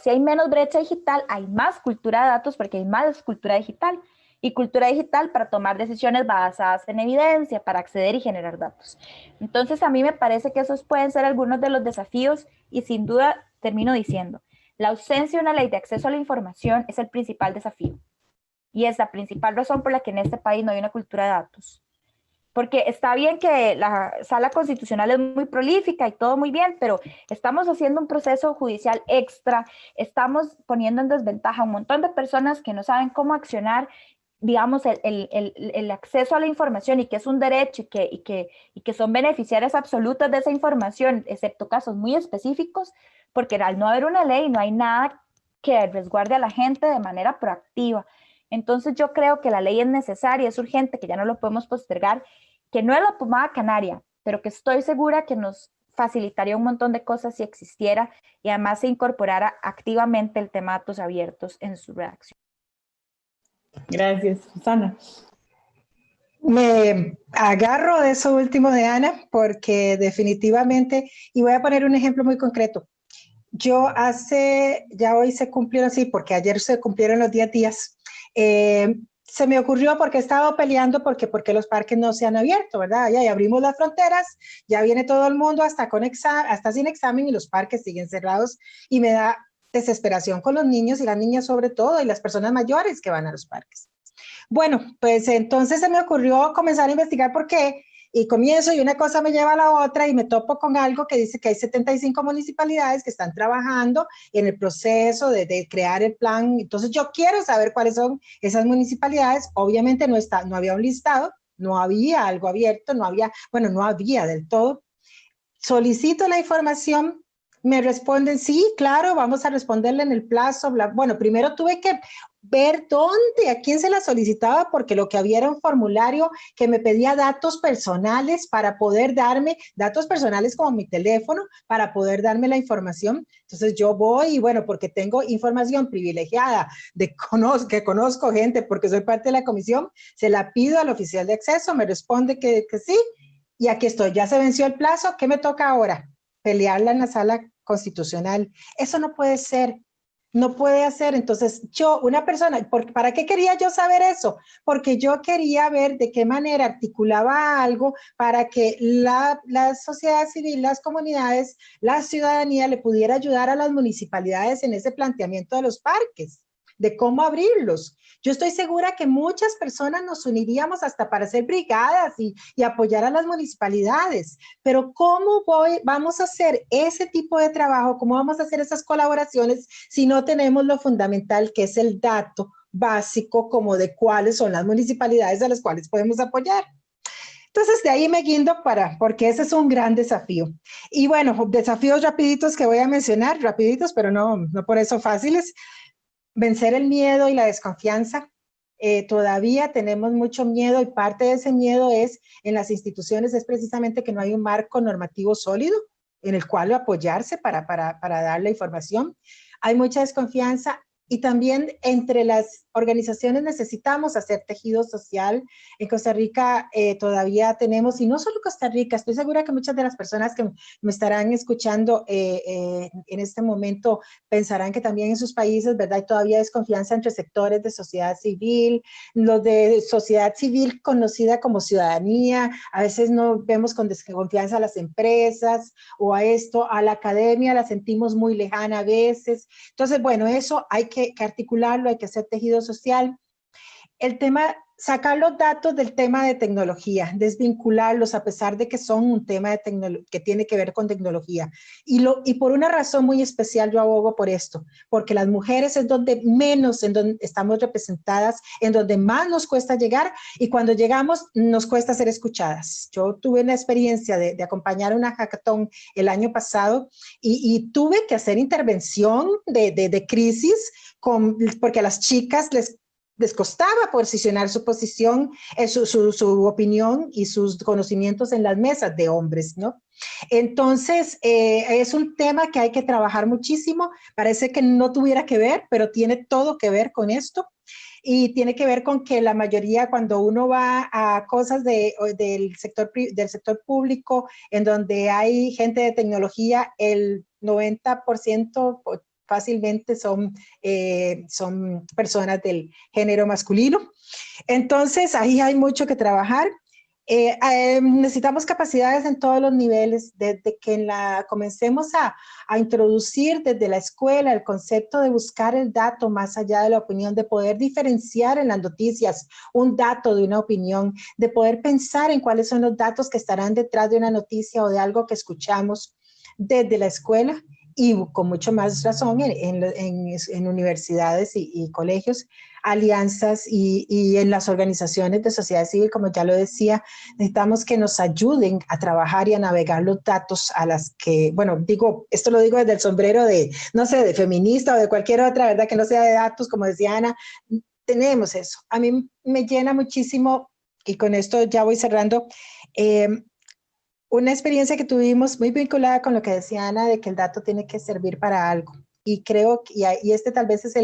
hay menos brecha digital, hay más cultura de datos porque hay más cultura digital. Y cultura digital para tomar decisiones basadas en evidencia, para acceder y generar datos. Entonces, a mí me parece que esos pueden ser algunos de los desafíos y sin duda termino diciendo, la ausencia de una ley de acceso a la información es el principal desafío. Y es la principal razón por la que en este país no hay una cultura de datos. Porque está bien que la sala constitucional es muy prolífica y todo muy bien, pero estamos haciendo un proceso judicial extra, estamos poniendo en desventaja a un montón de personas que no saben cómo accionar, digamos, el acceso a la información y que es un derecho y que son beneficiarias absolutas de esa información, excepto casos muy específicos, porque al no haber una ley no hay nada que resguarde a la gente de manera proactiva. Entonces yo creo que la ley es necesaria, es urgente, que ya no lo podemos postergar, que no es la pomada canaria, pero que estoy segura que nos facilitaría un montón de cosas si existiera y además se incorporara activamente el tema de datos abiertos en su redacción. Gracias, Susana. Me agarro de eso último de Ana porque definitivamente, y voy a poner un ejemplo muy concreto. Yo ya hoy se cumplieron, sí, porque ayer se cumplieron los 10 días. Se me ocurrió porque he estado peleando porque los parques no se han abierto, ¿verdad? Ya abrimos las fronteras, ya viene todo el mundo hasta sin examen y los parques siguen cerrados y me da desesperación con los niños y las niñas sobre todo y las personas mayores que van a los parques. Bueno, pues entonces se me ocurrió comenzar a investigar por qué y comienzo y una cosa me lleva a la otra y me topo con algo que dice que hay 75 municipalidades que están trabajando en el proceso de crear el plan. Entonces yo quiero saber cuáles son esas municipalidades. Obviamente no había un listado, no había algo abierto, no había del todo. Solicito la información, me responden, sí, claro, vamos a responderle en el plazo. Bueno, primero tuve que ver a quién se la solicitaba, porque lo que había era un formulario que me pedía datos personales para poder darme, datos personales como mi teléfono, para poder darme la información. Entonces yo voy y bueno, porque tengo información privilegiada, que conozco gente, porque soy parte de la comisión, se la pido al oficial de acceso, me responde que sí, y aquí estoy, ya se venció el plazo, ¿qué me toca ahora? Pelearla en la sala constitucional. Eso no puede ser. No puede hacer. Entonces una persona, ¿para qué quería yo saber eso? Porque yo quería ver de qué manera articulaba algo para que la sociedad civil, las comunidades, la ciudadanía le pudiera ayudar a las municipalidades en ese planteamiento de los parques. de cómo abrirlos. Yo estoy segura que muchas personas nos uniríamos hasta para hacer brigadas y apoyar a las municipalidades, pero ¿cómo vamos a hacer ese tipo de trabajo? ¿Cómo vamos a hacer esas colaboraciones si no tenemos lo fundamental que es el dato básico como de cuáles son las municipalidades a las cuales podemos apoyar? Entonces, de ahí me guindo porque ese es un gran desafío. Y bueno, desafíos rapiditos que voy a mencionar, rapiditos, pero no por eso fáciles. Vencer el miedo y la desconfianza. Todavía tenemos mucho miedo y parte de ese miedo es en las instituciones, es precisamente que no hay un marco normativo sólido en el cual apoyarse para dar la información. Hay mucha desconfianza. Y también entre las organizaciones necesitamos hacer tejido social. En Costa Rica todavía tenemos, y no solo Costa Rica, estoy segura que muchas de las personas que me estarán escuchando en este momento pensarán que también en sus países, ¿verdad? Hay todavía desconfianza entre sectores de sociedad civil, los de sociedad civil conocida como ciudadanía, a veces no vemos con desconfianza a las empresas o a la academia la sentimos muy lejana a veces. Entonces, bueno, eso hay que articularlo, hay que hacer tejido social. El tema, sacar los datos del tema de tecnología, desvincularlos a pesar de que son un tema que tiene que ver con tecnología. Y por una razón muy especial yo abogo por esto, porque las mujeres es donde menos, en donde estamos representadas, en donde más nos cuesta llegar y cuando llegamos nos cuesta ser escuchadas. Yo tuve una experiencia de acompañar una hackathon el año pasado y tuve que hacer intervención de crisis porque a las chicas les costaba posicionar su posición, su opinión y sus conocimientos en las mesas de hombres, ¿no? Entonces, es un tema que hay que trabajar muchísimo. Parece que no tuviera que ver, pero tiene todo que ver con esto. Y tiene que ver con que la mayoría, cuando uno va a cosas del sector público, en donde hay gente de tecnología, el 90% fácilmente son personas del género masculino. Entonces, ahí hay mucho que trabajar. Necesitamos capacidades en todos los niveles, desde que comencemos a introducir desde la escuela el concepto de buscar el dato más allá de la opinión, de poder diferenciar en las noticias un dato de una opinión, de poder pensar en cuáles son los datos que estarán detrás de una noticia o de algo que escuchamos desde la escuela y con mucho más razón en universidades y colegios, alianzas y en las organizaciones de sociedad civil, como ya lo decía, necesitamos que nos ayuden a trabajar y a navegar los datos a las que, bueno, esto lo digo desde el sombrero de, no sé, de feminista o de cualquier otra, ¿verdad? Que no sea de datos, como decía Ana, tenemos eso. A mí me llena muchísimo, y con esto ya voy cerrando, una experiencia que tuvimos muy vinculada con lo que decía Ana, de que el dato tiene que servir para algo. Y creo que, y este tal vez es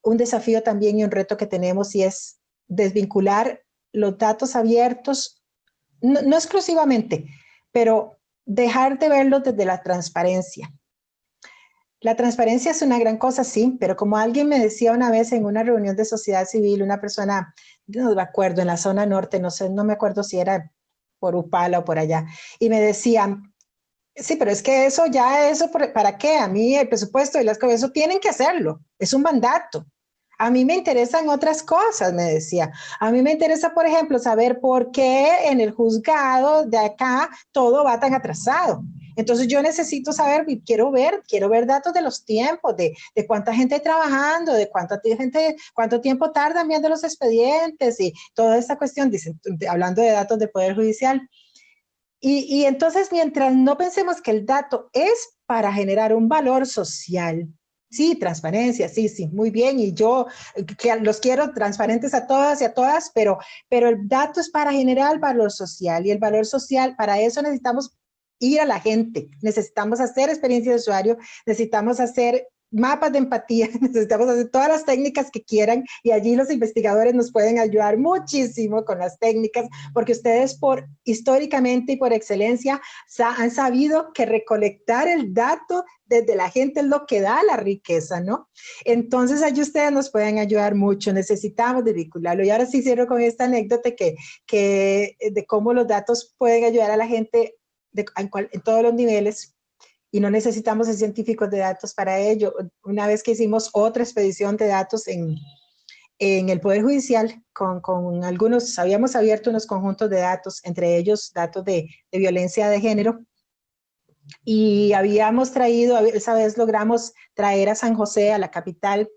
un desafío también y un reto que tenemos, y es desvincular los datos abiertos, no exclusivamente, pero dejar de verlos desde la transparencia. La transparencia es una gran cosa, sí, pero como alguien me decía una vez en una reunión de sociedad civil, una persona, no me acuerdo, en la zona norte, no sé, no me acuerdo si era por Upala o por allá, y me decían, sí, pero es que eso, ¿para qué? A mí el presupuesto y las cosas, eso tienen que hacerlo, es un mandato. A mí me interesan otras cosas, me decía. A mí me interesa, por ejemplo, saber por qué en el juzgado de acá todo va tan atrasado. Entonces yo necesito saber, quiero ver datos de los tiempos, de cuánta gente hay trabajando, de cuánto tiempo tardan viendo los expedientes y toda esta cuestión, hablando de datos del Poder Judicial. Y entonces, mientras no pensemos que el dato es para generar un valor social, sí, transparencia, sí, muy bien, y yo los quiero transparentes a todas y a todas, pero el dato es para generar valor social, y el valor social, para eso necesitamos ir a la gente, necesitamos hacer experiencia de usuario, necesitamos hacer mapas de empatía, necesitamos hacer todas las técnicas que quieran, y allí los investigadores nos pueden ayudar muchísimo con las técnicas, porque ustedes históricamente y por excelencia han sabido que recolectar el dato desde la gente es lo que da la riqueza, ¿no? Entonces allí ustedes nos pueden ayudar mucho, necesitamos vincularlo. Y ahora sí cierro con esta anécdota de cómo los datos pueden ayudar a la gente en todos los niveles. y no necesitamos ser científicos de datos para ello. Una vez que hicimos otra expedición de datos en el Poder Judicial, con algunos, habíamos abierto unos conjuntos de datos, entre ellos datos de violencia de género, y habíamos traído, esa vez logramos traer a San José, a la capital,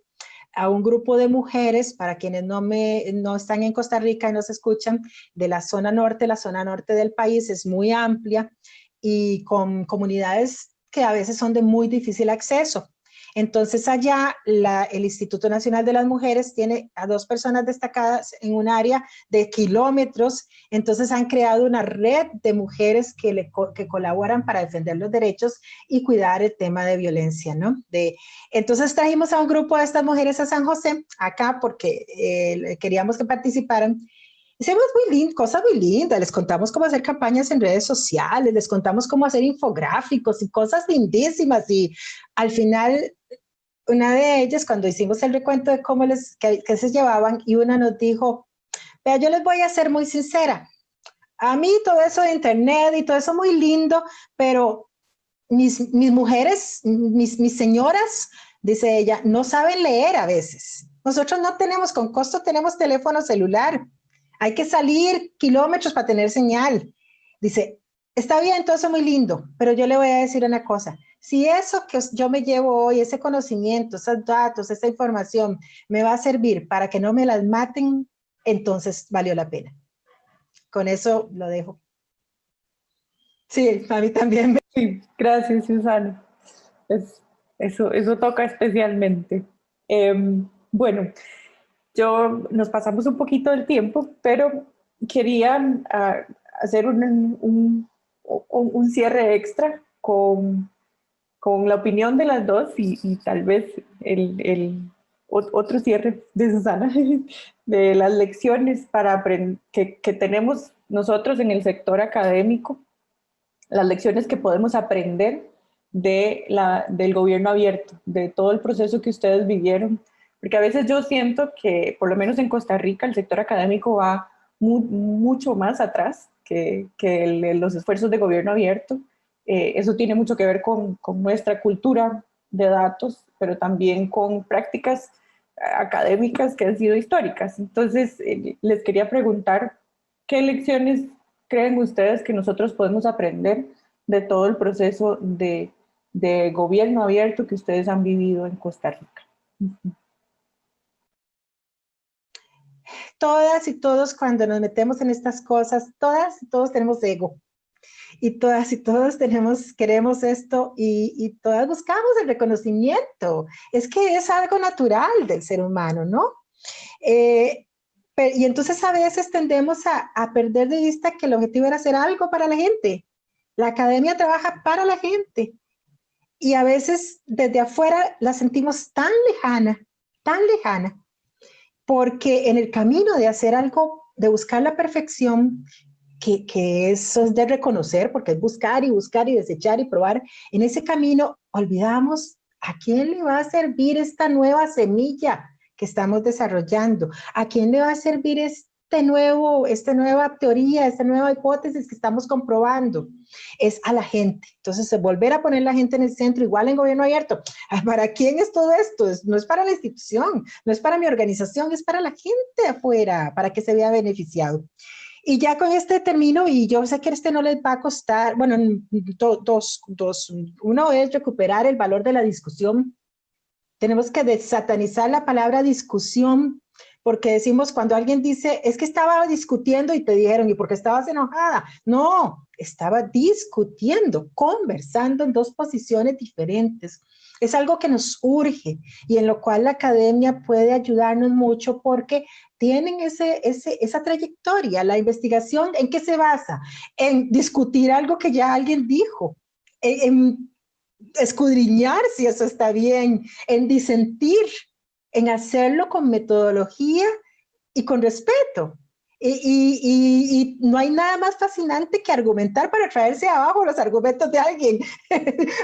a un grupo de mujeres, para quienes no están en Costa Rica y nos escuchan, de la zona norte del país es muy amplia y con comunidades que a veces son de muy difícil acceso. Entonces allá el Instituto Nacional de las Mujeres tiene a 2 personas destacadas en un área de kilómetros, entonces han creado una red de mujeres que colaboran para defender los derechos y cuidar el tema de violencia, ¿no? Entonces trajimos a un grupo de estas mujeres a San José, acá, porque queríamos que participaran. Hicimos cosas muy lindas, les contamos cómo hacer campañas en redes sociales, les contamos cómo hacer infográficos y cosas lindísimas, y al final una de ellas, cuando hicimos el recuento de cómo que se llevaban, y una nos dijo, vea, yo les voy a ser muy sincera, a mí todo eso de internet y todo eso muy lindo, pero mis mujeres, mis señoras, dice ella, no saben leer a veces. Nosotros no tenemos, con costo tenemos teléfono celular. Hay que salir kilómetros para tener señal. Dice, está bien, todo eso muy lindo, pero yo le voy a decir una cosa. Si eso que yo me llevo hoy, ese conocimiento, esos datos, esa información, me va a servir para que no me las maten, entonces valió la pena. Con eso lo dejo. Sí, a mí también. Sí, gracias, Susana. Eso toca especialmente. Bueno, nos pasamos un poquito del tiempo, pero quería hacer un cierre extra con la opinión de las dos y tal vez otro cierre de Susana, de las lecciones que tenemos nosotros en el sector académico, las lecciones que podemos aprender del gobierno abierto, de todo el proceso que ustedes vivieron, porque a veces yo siento que, por lo menos en Costa Rica, el sector académico va mucho más atrás que los esfuerzos de gobierno abierto. Eso tiene mucho que ver con nuestra cultura de datos, pero también con prácticas académicas que han sido históricas. Entonces, les quería preguntar, ¿qué lecciones creen ustedes que nosotros podemos aprender de todo el proceso de gobierno abierto que ustedes han vivido en Costa Rica? Todas y todos, cuando nos metemos en estas cosas, todas y todos tenemos ego. Y todas y todos queremos esto, y todas buscamos el reconocimiento. Es que es algo natural del ser humano, ¿no? Y entonces a veces tendemos a perder de vista que el objetivo era hacer algo para la gente. La academia trabaja para la gente. Y a veces desde afuera la sentimos tan lejana, porque en el camino de hacer algo, de buscar la perfección, que eso es de reconocer, porque es buscar y desechar y probar, en ese camino olvidamos a quién le va a servir esta nueva semilla que estamos desarrollando, a quién le va a servir esta nueva teoría, esta nueva hipótesis que estamos comprobando. Es a la gente. Entonces, volver a poner la gente en el centro, igual en gobierno abierto. ¿Para quién es todo esto? No es para la institución, no es para mi organización, es para la gente afuera, para que se vea beneficiado. Y ya con este termino, y yo sé que no les va a costar, bueno, dos. Uno es recuperar el valor de la discusión. Tenemos que desatanizar la palabra discusión, porque decimos cuando alguien dice, es que estaba discutiendo y te dijeron, ¿y por qué estabas enojada? No, estaba discutiendo, conversando en 2 posiciones diferentes. Es algo que nos urge y en lo cual la academia puede ayudarnos mucho porque tienen esa trayectoria. La investigación, ¿en qué se basa? En discutir algo que ya alguien dijo, en escudriñar si eso está bien, en disentir, en hacerlo con metodología y con respeto. Y no hay nada más fascinante que argumentar para traerse abajo los argumentos de alguien,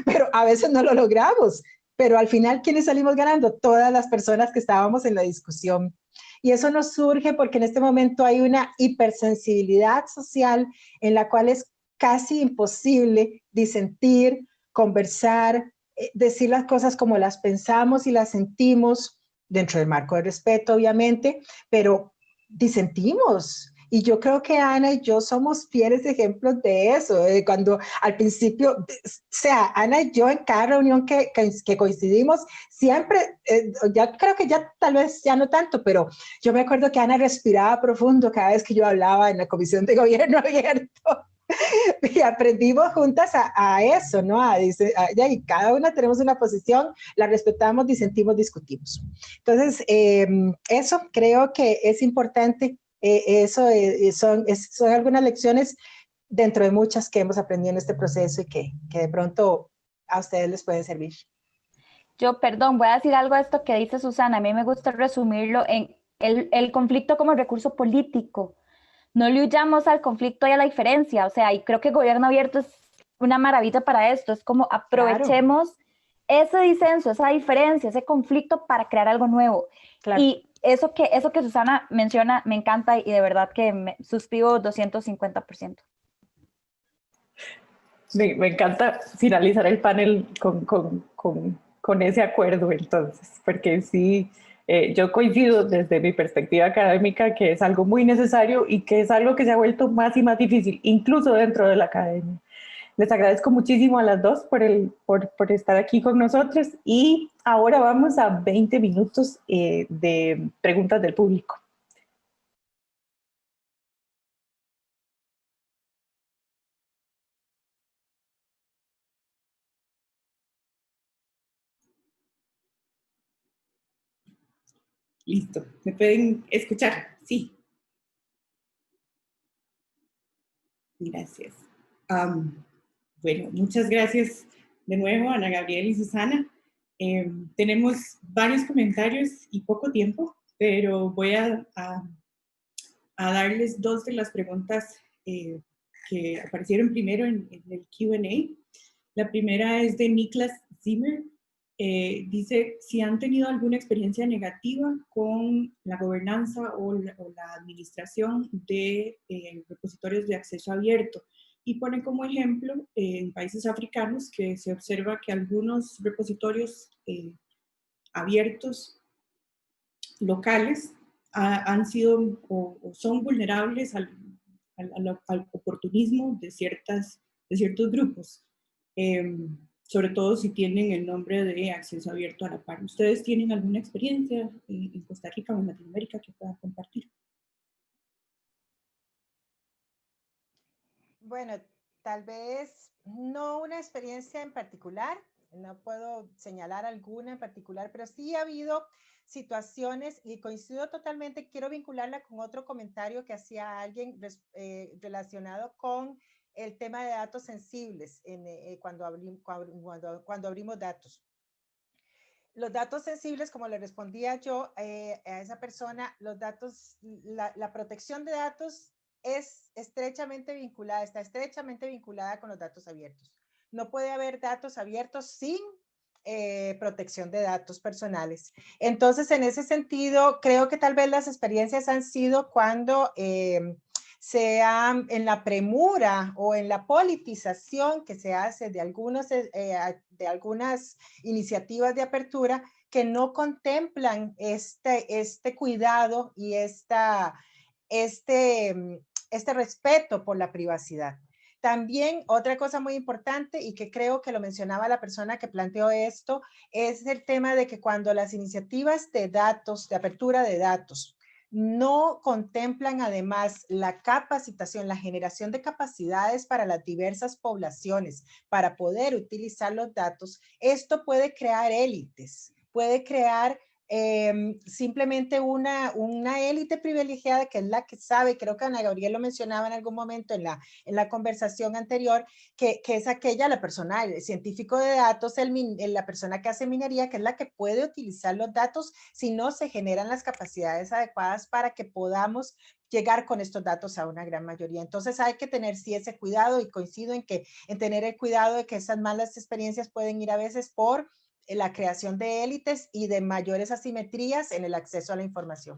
pero a veces no lo logramos. Pero al final, ¿quiénes salimos ganando? Todas las personas que estábamos en la discusión. Y eso nos surge porque en este momento hay una hipersensibilidad social en la cual es casi imposible disentir conversar, decir las cosas como las pensamos y las sentimos, dentro del marco de respeto, obviamente, pero disentimos. Y yo creo que Ana y yo somos fieles ejemplos de eso. Cuando al principio, o sea, Ana y yo en cada reunión que coincidimos, siempre, ya creo que ya tal vez ya no tanto, pero yo me acuerdo que Ana respiraba profundo cada vez que yo hablaba en la Comisión de Gobierno Abierto. Y aprendimos juntas a eso, ¿no? Y cada una tenemos una posición, la respetamos, disentimos, discutimos. Entonces, eso creo que es importante. Son algunas lecciones dentro de muchas que hemos aprendido en este proceso y que de pronto a ustedes les pueden servir. Yo, perdón, voy a decir algo de esto que dice Susana. A mí me gusta resumirlo en el conflicto como recurso político. No le huyamos al conflicto y a la diferencia. O sea, y creo que Gobierno Abierto es una maravilla para esto. Es como aprovechemos ese disenso, esa diferencia, ese conflicto para crear algo nuevo. Claro. Y eso que Susana menciona me encanta y de verdad que me suscribo 250%. Me encanta finalizar el panel con ese acuerdo, entonces, porque sí, yo coincido desde mi perspectiva académica que es algo muy necesario y que es algo que se ha vuelto más y más difícil, incluso dentro de la academia. Les agradezco muchísimo a las dos por estar aquí con nosotros y ahora vamos a 20 minutos de preguntas del público. Listo, ¿me pueden escuchar? Sí. Gracias. Bueno, muchas gracias de nuevo, Ana Gabriela y Susana. Tenemos varios comentarios y poco tiempo, pero voy a darles dos de las preguntas que aparecieron primero en el Q&A. La primera es de Niklas Zimmer. Dice si han tenido alguna experiencia negativa con la gobernanza o la administración de repositorios de acceso abierto. Y pone como ejemplo en países africanos que se observa que algunos repositorios abiertos locales han sido o son vulnerables al oportunismo de ciertos grupos. Sobre todo si tienen el nombre de acceso abierto a la par. ¿Ustedes tienen alguna experiencia en Costa Rica o en Latinoamérica que puedan compartir? Bueno, tal vez no una experiencia en particular, no puedo señalar alguna en particular, pero sí ha habido situaciones y coincido totalmente, quiero vincularla con otro comentario que hacía alguien relacionado con el tema de datos sensibles cuando abrimos datos. Los datos sensibles, como le respondía yo a esa persona, los datos, la protección de datos está estrechamente vinculada con los datos abiertos. No puede haber datos abiertos sin protección de datos personales. Entonces, en ese sentido, creo que tal vez las experiencias han sido cuando sea en la premura o en la politización que se hace de algunas iniciativas de apertura que no contemplan este cuidado y este respeto por la privacidad. También otra cosa muy importante y que creo que lo mencionaba la persona que planteó esto, es el tema de que cuando las iniciativas de datos, de apertura de datos, no contemplan además la capacitación, la generación de capacidades para las diversas poblaciones para poder utilizar los datos, esto puede crear élites, puede crear simplemente una élite privilegiada que es la que sabe, creo que Ana Gabriela lo mencionaba en algún momento en la conversación anterior, que es aquella, la persona, el científico de datos, la persona que hace minería, que es la que puede utilizar los datos si no se generan las capacidades adecuadas para que podamos llegar con estos datos a una gran mayoría. Entonces hay que tener sí ese cuidado y coincido en tener el cuidado de que esas malas experiencias pueden ir a veces por la creación de élites y de mayores asimetrías en el acceso a la información.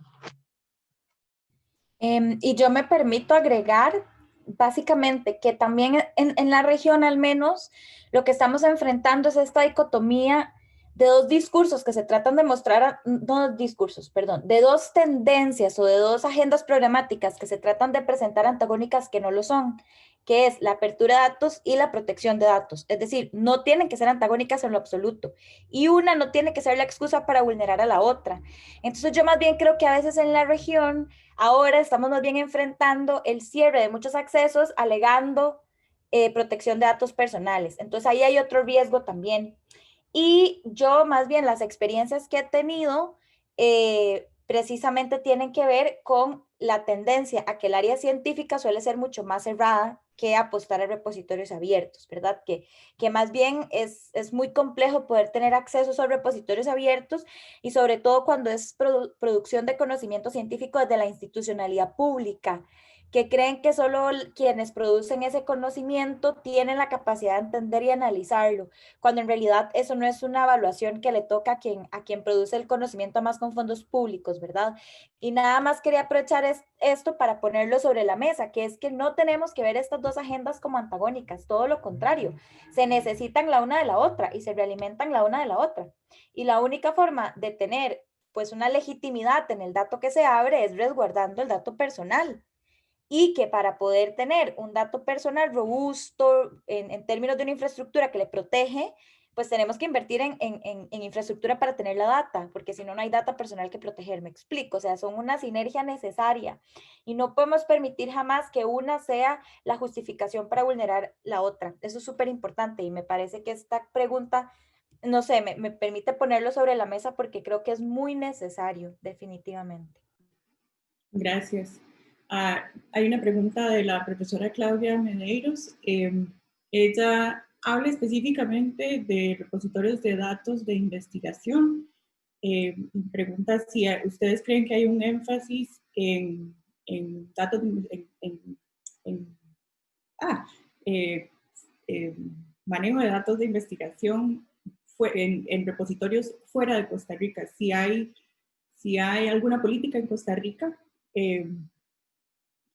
Y yo me permito agregar básicamente que también en la región al menos lo que estamos enfrentando es esta dicotomía de dos discursos que se tratan de mostrar, no discursos, perdón, de dos tendencias o de dos agendas programáticas que se tratan de presentar antagónicas que no lo son, que es la apertura de datos y la protección de datos. Es decir, no tienen que ser antagónicas en lo absoluto y una no tiene que ser la excusa para vulnerar a la otra. Entonces yo más bien creo que a veces en la región ahora estamos más bien enfrentando el cierre de muchos accesos alegando protección de datos personales. Entonces ahí hay otro riesgo también. Y yo más bien las experiencias que he tenido precisamente tienen que ver con la tendencia a que el área científica suele ser mucho más cerrada que apostar a repositorios abiertos, ¿verdad? Que más bien es muy complejo poder tener acceso a repositorios abiertos y sobre todo cuando es producción de conocimiento científico desde la institucionalidad pública, que creen que solo quienes producen ese conocimiento tienen la capacidad de entender y analizarlo, cuando en realidad eso no es una evaluación que le toca a quien produce el conocimiento más con fondos públicos, ¿verdad? Y nada más quería aprovechar esto para ponerlo sobre la mesa, que es que no tenemos que ver estas dos agendas como antagónicas, todo lo contrario, se necesitan la una de la otra y se realimentan la una de la otra. Y la única forma de tener pues una legitimidad en el dato que se abre es resguardando el dato personal y que para poder tener un dato personal robusto en términos de una infraestructura que le protege, pues tenemos que invertir en infraestructura para tener la data, porque si no, no hay data personal que proteger, me explico, o sea, son una sinergia necesaria y no podemos permitir jamás que una sea la justificación para vulnerar la otra. Eso es súper importante y me parece que esta pregunta, no sé, me permite ponerlo sobre la mesa porque creo que es muy necesario, definitivamente. Gracias. Hay una pregunta de la profesora Claudia Medeiros. Ella habla específicamente de repositorios de datos de investigación. Pregunta si ustedes creen que hay un énfasis en datos, eh, manejo de datos de investigación en repositorios fuera de Costa Rica. Si hay alguna política en Costa Rica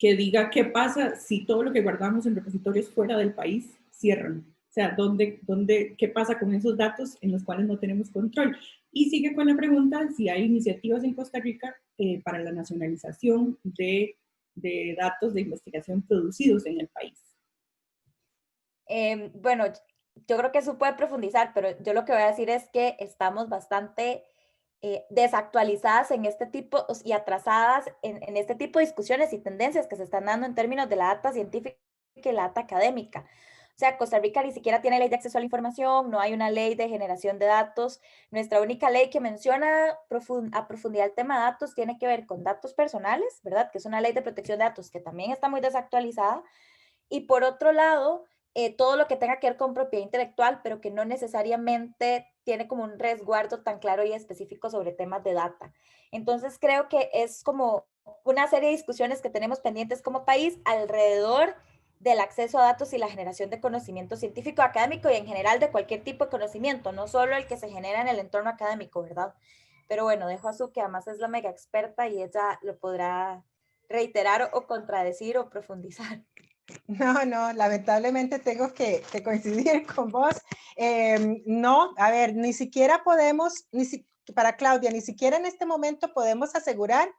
que diga qué pasa si todo lo que guardamos en repositorios fuera del país cierran. O sea, ¿qué pasa con esos datos en los cuales no tenemos control? Y sigue con la pregunta si hay iniciativas en Costa Rica para la nacionalización de datos de investigación producidos en el país. Bueno, yo creo que eso puede profundizar, pero yo lo que voy a decir es que estamos bastante desactualizadas en este tipo y atrasadas en este tipo de discusiones y tendencias que se están dando en términos de la data científica y la data académica. O sea, Costa Rica ni siquiera tiene ley de acceso a la información, no hay una ley de generación de datos. Nuestra única ley que menciona a profundidad el tema de datos tiene que ver con datos personales, ¿verdad? Que es una ley de protección de datos que también está muy desactualizada. Y por otro lado, todo lo que tenga que ver con propiedad intelectual, pero que no necesariamente tiene como un resguardo tan claro y específico sobre temas de data. Entonces creo que es como una serie de discusiones que tenemos pendientes como país alrededor del acceso a datos y la generación de conocimiento científico, académico y en general de cualquier tipo de conocimiento, no solo el que se genera en el entorno académico, ¿verdad? Pero bueno, dejo a Su, que además es la mega experta y ella lo podrá reiterar o contradecir o profundizar. No, lamentablemente tengo que coincidir con vos. No, a ver, ni siquiera podemos, para Claudia, ni siquiera en este momento podemos asegurar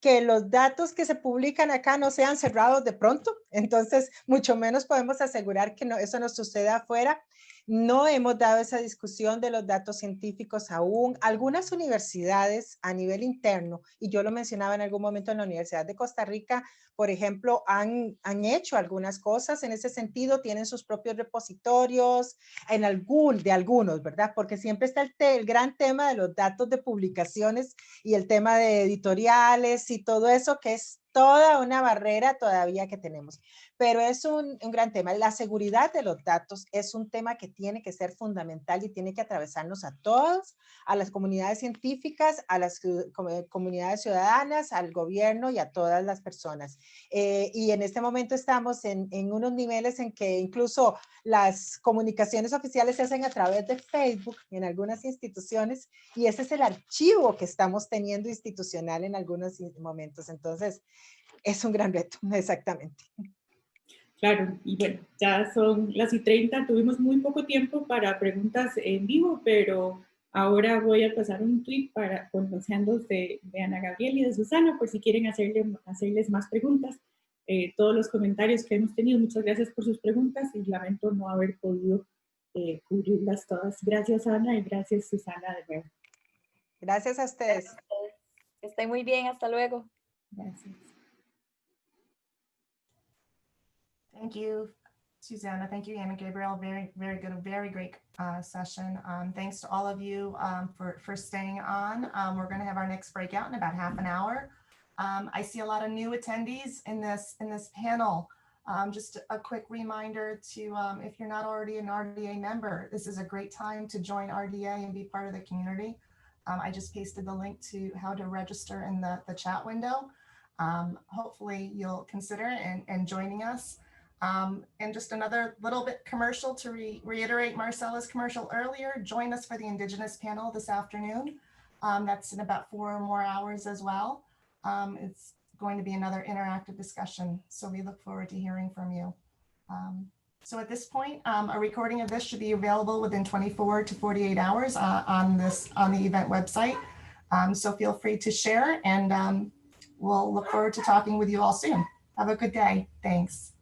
que los datos que se publican acá no sean cerrados de pronto, entonces mucho menos podemos asegurar que eso no suceda afuera. No hemos dado esa discusión de los datos científicos aún. Algunas universidades a nivel interno, y yo lo mencionaba en algún momento en la Universidad de Costa Rica, por ejemplo, han hecho algunas cosas en ese sentido, tienen sus propios repositorios, de algunos, ¿verdad? Porque siempre está el gran tema de los datos de publicaciones y el tema de editoriales y todo eso, que es toda una barrera todavía que tenemos. Pero es un gran tema. La seguridad de los datos es un tema que tiene que ser fundamental y tiene que atravesarnos a todos, a las comunidades científicas, a las comunidades ciudadanas, al gobierno y a todas las personas. Y en este momento estamos en unos niveles en que incluso las comunicaciones oficiales se hacen a través de Facebook en algunas instituciones y ese es el archivo que estamos teniendo institucional en algunos momentos. Entonces, es un gran reto, exactamente. Claro, y bueno, ya son las y 30, tuvimos muy poco tiempo para preguntas en vivo, pero ahora voy a pasar un tweet con los handles de Ana Gabriel y de Susana, por si quieren hacerles más preguntas. Todos los comentarios que hemos tenido, muchas gracias por sus preguntas y lamento no haber podido cubrirlas todas. Gracias, Ana, y gracias, Susana, de nuevo. Gracias a ustedes. Que estén muy bien, hasta luego. Gracias. Thank you, Susanna. Thank you, Anna Gabriel. Very, very good, a very great session. Thanks to all of you for staying on. We're going to have our next breakout in about half an hour. I see a lot of new attendees in this panel. Just a quick reminder to, if you're not already an RDA member, this is a great time to join RDA and be part of the community. I just pasted the link to how to register in the chat window. Hopefully you'll consider and joining us. And just another little bit commercial to reiterate Marcella's commercial earlier, join us for the Indigenous panel this afternoon. That's in about 4 more hours as well. It's going to be another interactive discussion, so we look forward to hearing from you. So at this point, a recording of this should be available within 24 to 48 hours on the event website. So feel free to share, and we'll look forward to talking with you all soon. Have a good day. Thanks.